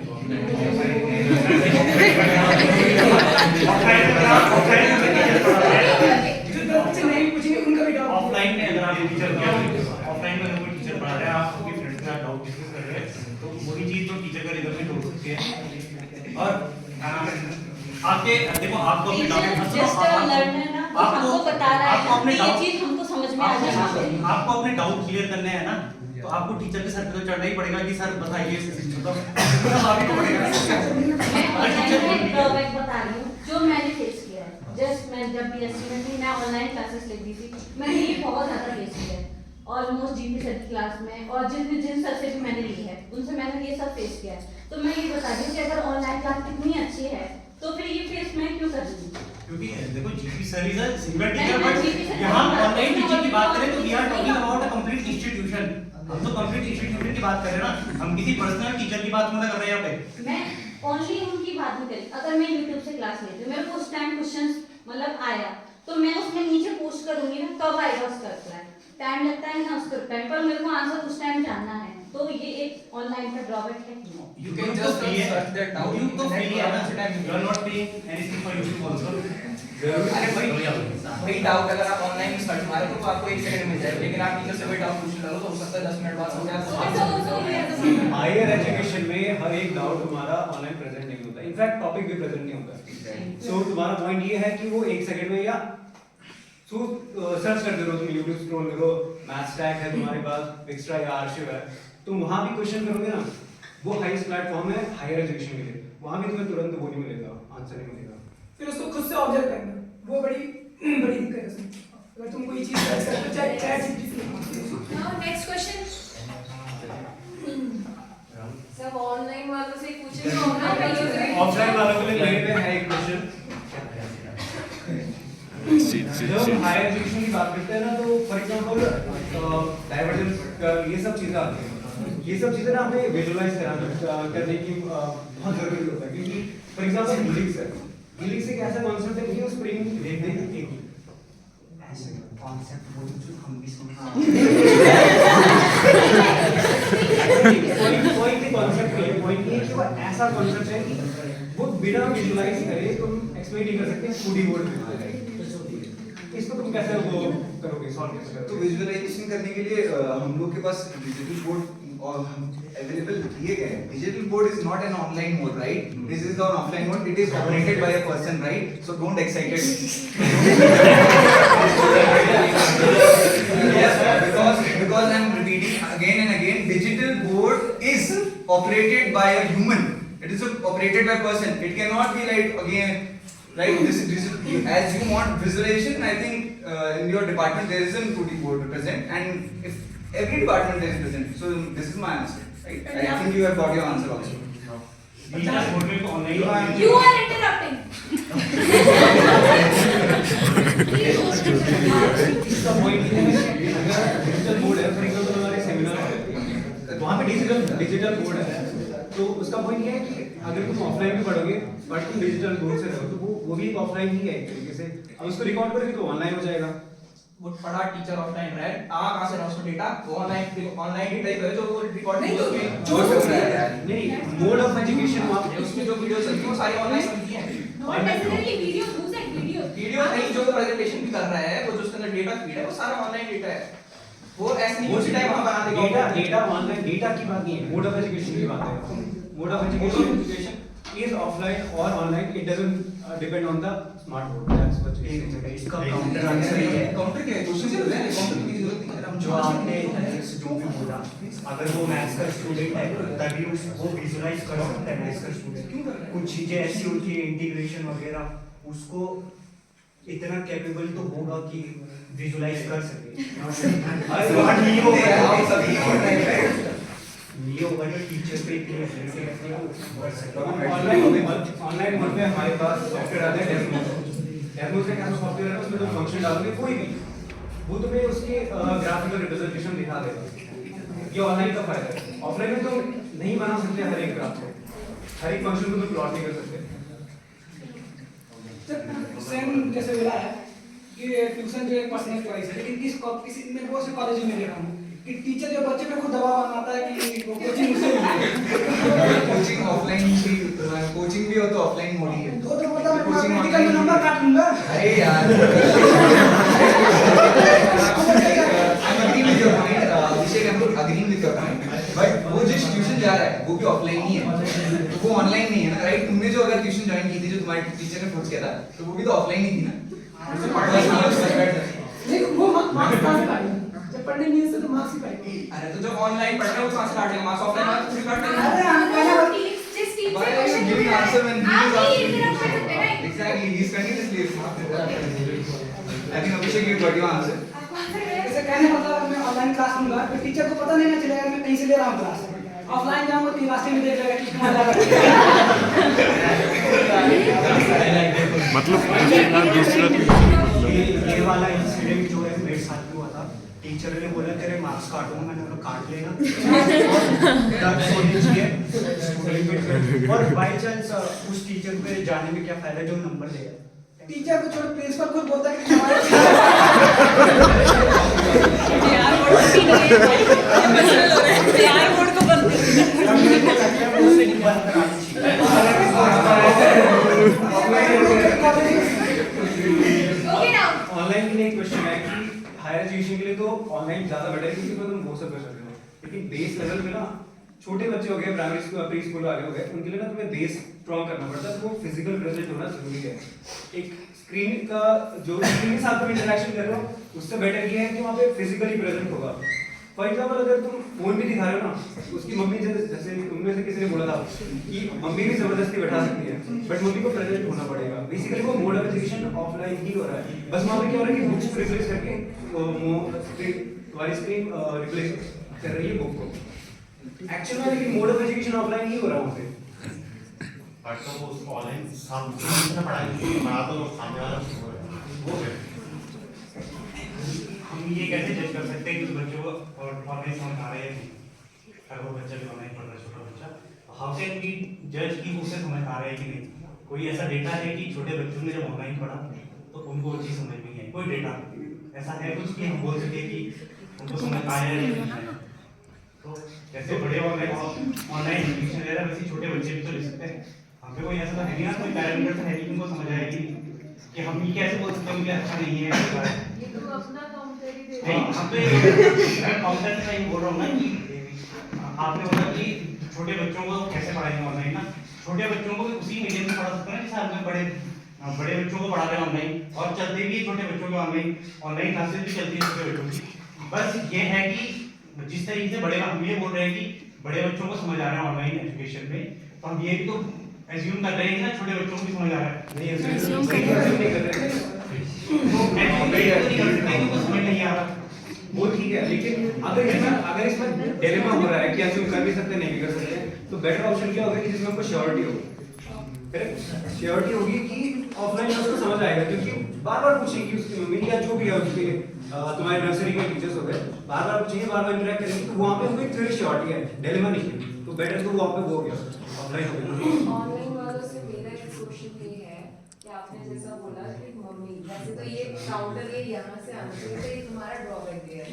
D: जो बच्चे नहीं पूछेंगे उनका भी डाउट
G: ऑफलाइन में अगर आप टीचर ऑफलाइन में अगर कोई टीचर पढ़ा रहा है, आप अपने फ्रेंड्स के साथ डाउट डिस्कस कर रहे हैं, तो वही चीज तो टीचर का रिजल्ट में हो सकती है। और आपके देखो आपको अपने डाउट
I: जस्ट लर्नर ना हमको बता रहा है
G: आपको अपने
I: ये चीज हमको समझ में आ जाएगा।
G: आपको अपने डाउट क्लियर करने हैं ना, तो आपको टीचर के सर पे तो चढ़ना ही पड़ेगा कि सर बताइए मतलब आपको पड़ेगा।
I: मैं ऑनलाइन में ड्रॉबैक बता रही हूँ जो मैंने फेस किया है। जस्ट मैं जब बीएससी में थी, मैं ऑनलाइन क्लासेस लेती थी, मैंने ये बहुत ज़्यादा फेस किया है ऑलमोस्ट जीपी सर की क्लास में, और जिन सर से भी मैंने ली है उनसे मैंने ये सब फेस किया है। तो मैं ये बता रही हूँ कि अगर ऑनलाइन क्लास इतनी अच्छी है तो फिर ये फेस मैं क्यों कर रही हूँ?
G: क्योंकि देखो GP sir is a single teacher, but यहाँ ऑनलाइन टीचिंग की बात करें तो we are talking about a complete institution. हम तो कंप्लीट इंस्टीट्यूशन की बात कर रहे हैं ना, हम किसी पर्सनल टीचर की बात मतलब कर रहे हैं यहाँ पे।
I: मैं ओनली उनकी बात नहीं करी, अगर मैं यूट्यूब से क्लास लेती हूँ, मेरे को उस टाइम क्वेश्चंस आया तो मैं उसमें नीचे पोस्ट करूंगी ना, कब आएगा उसका रिप्लाई, टाइम लगता है ना उसको रिप्लाई, पर मेरे को आंसर उस टाइम जानना है, तो ये एक ऑनलाइन का ड्रॉबैक है।
F: You can just search that out.
G: You तो free है ना, you are not paying anything for YouTube also।
F: अरे वही डाउट अगर आप ऑनलाइन में सर्च मारो तो आपको 1 सेकंड मिल जाएगा, लेकिन आप टीचर से वही डाउट पूछने लगो तो हो सकता है 10 मिनट बाद हो जाए।
H: हायर एजुकेशन में हर एक डाउट हमारा ऑनलाइन प्रेजेंट नहीं होता, इनफैक्ट टॉपिक भी प्रेजेंट नहीं होता। सो तुम्हारा पॉइंट ये है कि वो 1 सेकंड में या सर्च करते रहो, तुम यूट्यूब स्क्रॉल करो, मैथ स्टैक है तुम्हारे पास, एक्स्ट्रा या आर्शिव है, तुम वहां भी क्वेश्चन करोगे ना, वो हाईएस्ट प्लेटफॉर्म है हायर एजुकेशन के लिए, वहां भी तुम्हें तुरंत वो नहीं मिलेगा, आंसर नहीं मिलेगा।
D: फिर उसको खुद से ऑब्जर्व करना, वो बड़ी दिक्कत है उसमें। अगर तुम कोई चीज सर्च करते हो चाहे chat GPT
C: Now, next question.
J: सब ऑनलाइन
H: ऑफलाइन वालों के लिए मेरे पे है एक क्वेश्चन। जब हायर एजुकेशन की बात करते हैं ना, तो फॉर एग्जांपल डाइवर्जेंस ये सब चीजें आती हैं। ये सब चीजें ना हमें विजुअलाइज करने की बहुत जरूरी होता है, क्योंकि फॉर एग्जांपल हीलिक्स है। हीलिक्स एक ऐसा कॉन्सेप्ट है कि वो स्प्रिंग देख देख एक ही
B: ऐसे कॉन्सेप्ट बोलो जो हम भी सुना
H: कोई भी कॉन्सेप्ट नहीं है, पॉइंट ये है कि वो ऐसा कॉन्सेप्ट है कि वो बिना विजुअलाइज करे तुम एक्सप्लेन नहीं कर सकते 2D वर्ड में। इसको तुम कैसे वो करोगे, सॉल्व कैसे
E: तो
H: करोगे?
E: विजुअलाइजेशन करने के लिए हम लोग के पास डिजिटल बोर्ड और अवेलेबल दिए गए हैं। Digital board is not an online mode, right? This is on offline mode. It is operated by a person, right? So don't excite it. Yes, because I'm repeating again and again, digital board is operated by a human. It is operated by a person. It cannot be like again, right? This is as you want visualization. I think in your department there is a 2D board present, and if every department there is present. So this is my answer, right? I think you have got your answer also.
G: Teacher board में online
C: You are interrupting.
H: इसका point ये है कि अगर digital board है, for example हमारे seminar है, वहाँ पे डिजिटल बोर्ड है, तो उसका पॉइंट ये है कि अगर तुम ऑफलाइन में पढ़ोगे बट तुम डिजिटल बोर्ड से रहो, तो वो भी ऑफलाइन ही है एक तरीके से। अब उसको रिकॉर्ड करोगे तो ऑनलाइन हो जाएगा।
F: वो पढ़ा टीचर ऑफलाइन रहा है, कहाँ से रहा उसको डेटा, वो ऑनलाइन डेटा ही करे जो वो रिकॉर्ड नहीं
H: जो नहीं मोड ऑफ एजुकेशन वहाँ पे
F: उसमें जो वीडियो चलती है वो सारी ऑनलाइन चलती हैं।
C: Not necessarily video. Who said video?
F: Video नहीं, जो प्रेजेंटेशन भी कर रहा है वो जो उसके अंदर डेटा फीड है वो सारा ऑनलाइन डेटा है। वो ऐसे नहीं उसी टाइम वहां बना देगा
H: डेटा ऑनलाइन डेटा की बात नहीं है, मोड ऑफ एजुकेशन की बात है। Mode of education is offline or online, it doesn't depend on the smart board. That's what it is.
B: इसका काउंटर आंसर ये है
E: काउंटर क्या है? क्वेश्चन से है, काउंटर की जरूरत नहीं है। हम
B: जो आपने जो भी बोला, अगर वो मैथ्स का स्टूडेंट है तभी वो विजुलाइज कर सकता है मैथ्स का स्टूडेंट। कुछ चीजें ऐसी होती है इंटीग्रेशन वगैरह, उसको इतना कैपेबल तो होगा कि विजुलाइज कर सके। ये होगा जो टीचर पे
H: ऑनलाइन मोड पे हमारे पास सॉफ्टवेयर आता है डेमो से कैसा सॉफ्टवेयर है, उसमें तुम फंक्शन डालोगे कोई भी, वो तुम्हें उसके ग्राफिकल रिप्रेजेंटेशन दिखा देगा। ये ऑनलाइन का फायदा है। ऑफलाइन में तुम नहीं बना सकते हर एक ग्राफ को, हर एक फंक्शन को तुम प्लॉट नहीं कर सकते।
D: सेम जैसे बोला है कि ट्यूशन जो एक पर्सनल चॉइस है, लेकिन किसी मैं बहुत से कॉलेज में देखा हूँ कि टीचर जो बच्चे पे खुद दबाव बनाता है कि वो कोचिंग मुझसे
E: कोचिंग ऑफलाइन ही, कोचिंग भी हो तो ऑफलाइन मोड ही है।
D: तो मतलब मैं प्रैक्टिकल में नंबर काट लूंगा।
E: अरे यार I'm agreeing with your point, Abhishek, I'm agreeing with your point, but वो जिस ट्यूशन जा रहा है वो भी ऑफलाइन ही है, वो ऑनलाइन नहीं है ना, राइट? तुमने जो अगर ट्यूशन ज्वाइन की थी जो तुम्हारे टीचर ने फोर्स किया था, तो वो भी तो ऑफलाइन ही थी ना।
D: नहीं वो मार्क्स कहाँ से पाएंगे? जब पढ़ने नहीं है तो मार्क्स ही पाएंगे।
F: अरे तो जब ऑनलाइन पढ़ रहे हो कहाँ से काटेगा मार्क्स, ऑफलाइन में पूरी काट देंगे।
D: अरे हम पहले
C: Just teach
E: Why
C: the
E: are you
C: question.
E: giving answer when he is
C: आप ही
E: asking?
C: interrupt कर सकते हैं, right?
E: Exactly, he is continuously. I think Abhishek, you got your answer.
C: आपको answer मिला?
D: जैसे कहने मतलब मैं ऑनलाइन क्लास लूंगा तो टीचर को पता नहीं ना चलेगा मैं कहीं से ले रहा हूँ क्लास। ऑफलाइन जाऊंगा तो रास्ते में देख लेगा कि कहाँ जा रहा है।
J: मतलब दूसरा
B: ये वाला इंसिडेंट जो है मेरे साथ में हुआ था। टीचर ने बोला तेरे मार्क्स काटूंगा, मैंने बोला काट लेना। और बाई चांस उस टीचर पे जाने में क्या फायदा जो नंबर देगा। टीचर को छोड़ प्रिंसिपल खुद बोलता है कि हमारे
C: Okay now.
H: ऑनलाइन के लिए एक क्वेश्चन है कि हायर एजुकेशन के लिए तो ऑनलाइन ज्यादा बेटर है क्योंकि तुम वो सब कर सकते हो, लेकिन बेस लेवल पे ना छोटे बच्चे हो गए, प्राइमरी स्कूल प्री स्कूल आगे हो गए, उनके लिए ना तुम्हें बेस स्ट्रॉन्ग करना पड़ता है, तो वो फिजिकल प्रेजेंट होना जरूरी है। एक स्क्रीन का जो स्क्रीन के साथ तुम इंटरेक्शन कर रहे हो उससे बेटर ये है कि वहाँ पे फिजिकली प्रेजेंट होगा। फॉर एग्जाम्पल अगर तुम फोन भी दिखा रहे हो ना, उसकी मम्मी जैसे उनमें से किसी ने बोला था कि मम्मी भी जबरदस्ती बैठा सकती है, बट मम्मी को प्रेजेंट होना पड़ेगा। बेसिकली वो मोड ऑफ एजुकेशन ऑफलाइन ही हो रहा है, बस वहाँ पे क्या हो रहा है कि बुक्स को रिप्लेस करके तुम्हारी स्क्रीन रिप्लेस कर रही है बुक को। एक्चुअल में लेकिन मोड ऑफ एजुकेशन ऑफलाइन ही हो रहा है वहाँ पे।
A: बट तो वो उसको ऑनलाइन सामने पढ़ाई पढ़ा तो सामने वाला वो है।
G: हम ये कैसे जज कर सकते हैं कि उस बच्चे को ऑनलाइन समझ आ रहा है या नहीं? अगर वो बच्चा भी ऑनलाइन पढ़ रहा है, छोटा बच्चा, हाउ कैन वी जज कि उसे समझ आ रहा है कि नहीं? कोई ऐसा डेटा है कि छोटे बच्चों ने जब ऑनलाइन पढ़ा तो उनको वो चीज़ समझ में नहीं आई? कोई डेटा ऐसा है कुछ कि हम बोल सके कि उनको समझ आया है या नहीं आया? तो जैसे बड़े ऑनलाइन एजुकेशन ले रहे हैं, वैसे छोटे बच्चे भी तो ले सकते हैं। हम पे कोई ऐसा तो है नहीं ना, कोई पैरामीटर तो है नहीं कि उनको समझ आएगी कि हम ये कैसे बोल सकते हैं मुझे अच्छा नहीं है।
I: ये तो अपना काउंटर ही दे
G: नहीं, हम तो काउंटर से मैं बोल रहा हूँ ना कि आपने बोला कि छोटे बच्चों को कैसे पढ़ाएंगे ऑनलाइन ना, छोटे बच्चों को भी उसी मीडियम में पढ़ा सकते हैं जैसे हमने बड़े बच्चों को पढ़ा रहे हैं ऑनलाइन, और चलते भी छोटे बच्चों के ऑनलाइन क्लासेस भी चलती है छोटे बच्चों की। बस ये है कि जिस तरीके से बड़े हम ये बोल रहे हैं कि बड़े बच्चों को समझ आ रहा है ऑनलाइन एजुकेशन में, तो हम ये भी तो एज्यूम कर रहे हैं कि ना छोटे बच्चों को भी समझ आ रहा है।
H: नहीं assume नहीं कर रहे।
G: तो एजुकेशन नहीं कर सकते कि उनको समझ नहीं आ रहा।
H: वो ठीक है, लेकिन अगर इसमें डिलेमा हो रहा है कि assume कर भी सकते नहीं भी कर सकते, तो बेटर ऑप्शन क्या होगा कि जिसमें हमको श्योरिटी हो, करेक्ट, श्योरिटी होगी कि ऑफलाइन उसको समझ आएगा, क्योंकि बार बार पूछेंगे उसकी मम्मी या जो भी है उसके तुम्हारे नर्सरी के टीचर्स हो गए, बार बार पूछेंगे, बार बार इंटरेक्ट करेंगे, तो वहाँ पे उनको एक थोड़ी श्योरिटी है, डिलेमा नहीं है, तो बेटर तो वहाँ पे वो हो गया ऑफलाइन हो गया।
J: ऑनलाइन वालों से मेरा एक क्वेश्चन ये है कि आपने जैसा बोला कि मम्मी, वैसे तो ये काउंटर ये यहाँ से आना चाहिए, तो ये तुम्हारा ड्रॉबैक है।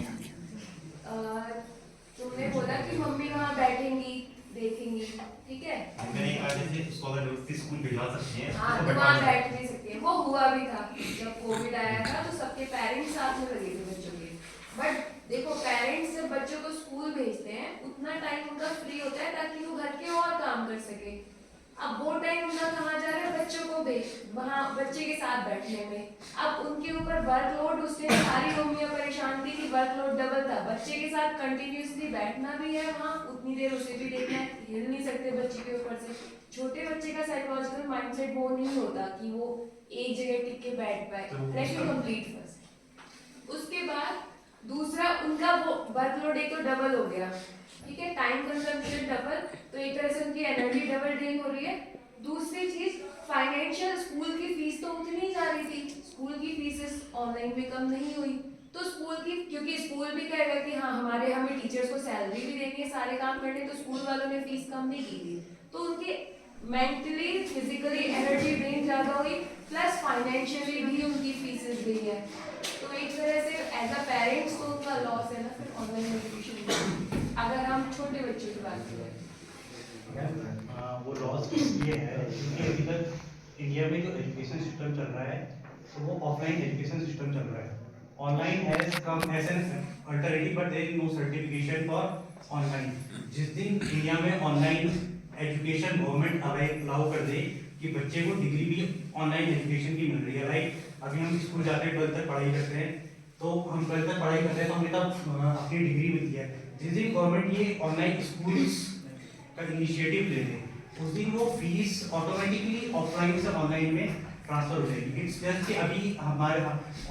J: तुमने बोला कि मम्मी वहाँ बैठेंगी देखेंगी, ठीक है,
A: मैंने आज से उसको अगर उसकी स्कूल भिजवा सकते हैं
J: हाँ तो वहाँ बैठ नहीं सकती है। वो हुआ भी था जब कोविड आया था, तो सबके पेरेंट्स साथ में लगे थे बच्चों के। बट देखो, पेरेंट्स जब बच्चों को स्कूल भेजते हैं उतना टाइम उनका फ्री होता है ताकि वो घर के और काम कर सके। अब वो टाइम उनका कहाँ जा रहा है? बच्चों को वहाँ बच्चे के साथ बैठने में। अब उनके ऊपर वर्कलोड, उससे सारी मम्मियाँ परेशान थी कि वर्कलोड डबल था, बच्चे के साथ कंटिन्यूसली बैठना भी है वहाँ, उतनी देर उसे भी देखना है, हिल नहीं सकते बच्चे के ऊपर से। छोटे बच्चे का साइकोलॉजिकल माइंडसेट वो नहीं होता कि वो एक जगह टिक के बैठ पाए। Let me complete first. उसके बाद दूसरा, उनका वो वर्कलोड एक तो डबल हो गया, ठीक है, टाइम कंजम्पशन डबल, तो एक तरह से उनकी एनर्जी डबल ड्रेन हो रही है। दूसरी चीज, फाइनेंशियल, स्कूल की फीस तो उतनी ही जा रही थी, स्कूल की फीसेस ऑनलाइन भी कम नहीं हुई, तो स्कूल की, क्योंकि स्कूल भी कहेगा कि हाँ हमें टीचर्स को सैलरी भी देनी है, सारे काम करने, तो स्कूल वालों ने फीस कम नहीं की थी, तो उनके मेंटली फिजिकली एनर्जी ड्रेन ज़्यादा हुई, प्लस फाइनेंशियली भी उनकी फीसेस गई है। तो एक तरह से एज अ पेरेंट्स तो उनका लॉस है ना फिर ऑनलाइन एजुकेशन, अगर हम छोटे बच्चों की बात करें।
G: वो लॉस इसलिए है क्योंकि अभी तक इंडिया में जो एजुकेशन सिस्टम चल रहा है तो वो ऑफलाइन एजुकेशन सिस्टम चल रहा है। Online has come as an alternative but there is no certification for online. जिस दिन इंडिया में ऑनलाइन एजुकेशन गवर्नमेंट अलाउ कर दे कि बच्चे को डिग्री भी ऑनलाइन एजुकेशन की मिल रही है, राइट। अभी हम स्कूल जाते हैं, 12th तक पढ़ाई करते हैं, तो हम 12th तक पढ़ाई करते हैं तो हमें तब अपनी डिग्री मिलती है। जिस दिन गवर्नमेंट ये ऑनलाइन स्कूल्स का इनिशिएटिव ले ले, उस दिन वो फीस ऑटोमेटिकली ऑफलाइन से ऑनलाइन में ट्रांसफर हो जाएगी। इट्स जस्ट कि अभी हमारे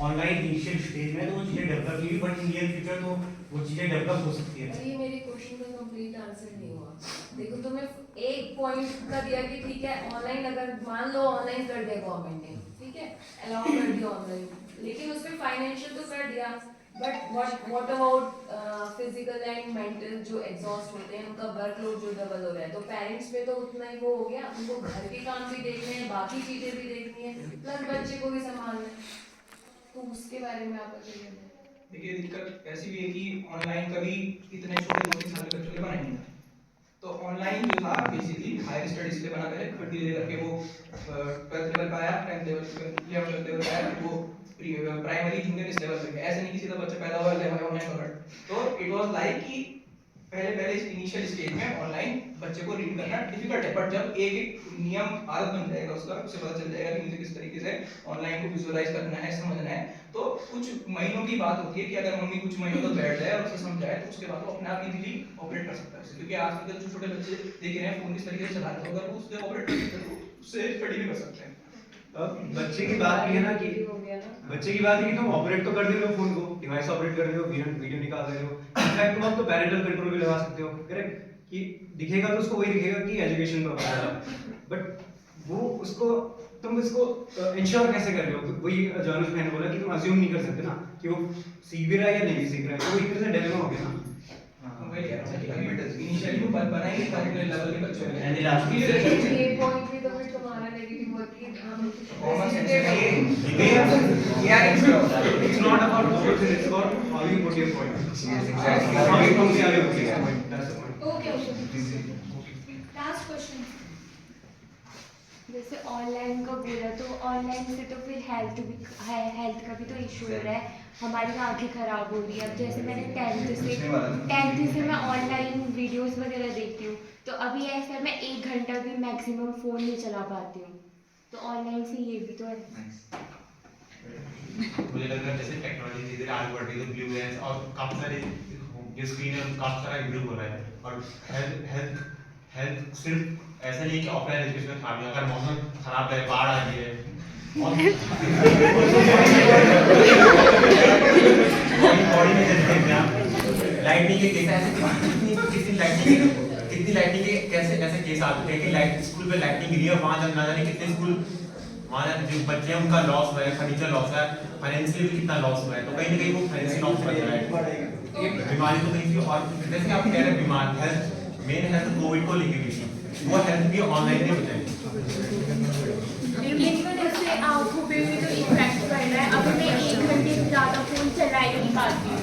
G: ऑनलाइन इनिशियल स्टेज में तो वो चीज़ें डेवलप नहीं हुई, बट इन नियर फ्यूचर तो वो चीज़ें डेवलप हो सकती है।
J: ये मेरे क्वेश्चन का कंप्लीट आंसर नहीं हुआ। देखो, तुम्हें एक पॉइंट का दिया कि ठीक है ऑनलाइन, अगर मान लो ऑनलाइन कर दिया गवर्नमेंट ने, ठीक है, अलाउ कर दिया ऑनलाइन, लेकिन उसमें फाइनेंशियल तो कर दिया, but what about physical and mental जो एग्जॉस्ट होते हैं, उनका वर्कलोड जो डबल हो रहा है, तो पेरेंट्स पे तो उतना ही वो हो गया, उनको घर के काम भी देखने हैं, बाकी चीजें भी देखनी है, प्लस बच्चे को भी संभालना है, तो उसके बारे में आपका क्या कहना है?
F: देखिए, दिक्कत ऐसी भी है कि ऑनलाइन कभी इतने छोटे 2-3 साल के बच्चों के बनाए नहीं था। तो ऑनलाइन जो था बेसिकली हायर स्टडीज के लिए बना पहले, फिर धीरे करके वो 12th लेवल पे आया, 10th लेवल पे, 11th लेवल पे आया, वो प्राइमरी जूनियर इस लेवल पे गया। ऐसे नहीं कि सीधा बच्चा पैदा हुआ लेवल ऑनलाइन पकड़। तो इट वाज लाइक कि पहले इस इनिशियल स्टेज में ऑनलाइन बच्चे को रीड करना डिफिकल्ट है, बट जब एक नियम आदत बन जाएगा उसका, उसे पता चल जाएगा कि मुझे किस तरीके से ऑनलाइन को विजुअलाइज करना है, समझना है, तो कुछ महीनों की बात होती है कि अगर मम्मी कुछ महीनों तक बैठ जाए और उसे समझाए तो उसके बाद वो अपने आप इजीली ऑपरेट कर सकता है। क्योंकि आजकल के जो छोटे बच्चे देख रहे हैं फोन किस तरीके से चला रहे हैं, अगर वो उससे ऑपरेट कर सकते हैं तो उससे स्टडी भी कर सकते हैं।
H: अब बच्चे की बात ये है ना कि बच्चे की बात है कि तुम ऑपरेट तो कर दे रहे हो फोन को, डिवाइस ऑपरेट कर रहे हो, वीडियो निकाल रहे हो, इनफैक्ट तुम अब तो पैरेंटल कंट्रोल भी लगा सकते हो, करेक्ट, कि दिखेगा तो उसको वही दिखेगा कि एजुकेशन पर बता रहा, बट वो उसको तुम इसको इंश्योर कैसे कर रहे हो? वही जॉनस मैंने बोला कि तुम अज्यूम नहीं कर सकते ना कि वो सीख भी रहा है या नहीं सीख रहा है, तो वो एक तरह से डिलेमा हो गया ना।
F: वही इनिशियली वो बनाएंगे पर्टिकुलर लेवल के बच्चों में
G: And last
J: ये पॉइंट भी तो फिर तुम्हारा नेगेटिव होती है
H: It's not about the person, it's about how you put your point.
E: Yes, exactly.
H: How you come to your point. That's the point.
C: Okay. Last question.
K: जैसे ऑनलाइन का बोला तो ऑनलाइन से तो फिर हेल्थ का भी तो इशू हो रहा है, हमारी आंखें खराब हो रही है। अब जैसे मैंने 10th से मैं ऑनलाइन वीडियोस वगैरह देखती हूँ, तो अभी ऐसा है मैं 1 घंटा भी मैक्सिमम फ़ोन नहीं चला पाती हूँ, तो ऑनलाइन से ये भी तो है।
A: मुझे लग रहा है जैसे टेक्नोलॉजी धीरे धीरे आगे बढ़ रही है, ब्लू लेंस और काफी सारे जो स्क्रीन है काफी सारा इम्प्रूव हो रहा है। और हेल्थ सिर्फ ऐसा नहीं है कि ऑफलाइन एजुकेशन में खामी, अगर मौसम खराब है, बाढ़ आ रही है बॉडी में जैसे देखते हैं आप लाइटनिंग के केस ऐसे कितनी लाइटनिंग के कैसे ऐसे केस आते हैं कि लाइट स्कूल में लाइटनिंग गिरी है, वहाँ ना जाने कितने स्कूल वहाँ जो बच्चे हैं उनका लॉस हुआ है, फर्नीचर लॉस है, फाइनेंशियली भी कितना लॉस हुआ है। तो कहीं ना कहीं वो फाइनेंशियल लॉस बन रहा है। ये बीमारी तो कहीं और जैसे आप कह रहे हैं बीमार हेल्थ मेन हेल्थ कोविड को लेके भी थी, वो हेल्थ भी ऑनलाइन नहीं हो जाएगी।
K: लेकिन जैसे आंखों पे भी तो इफेक्ट पड़ रहा है, अभी मैं 1 घंटे से ज़्यादा फ़ोन चला ही नहीं पाती हूँ।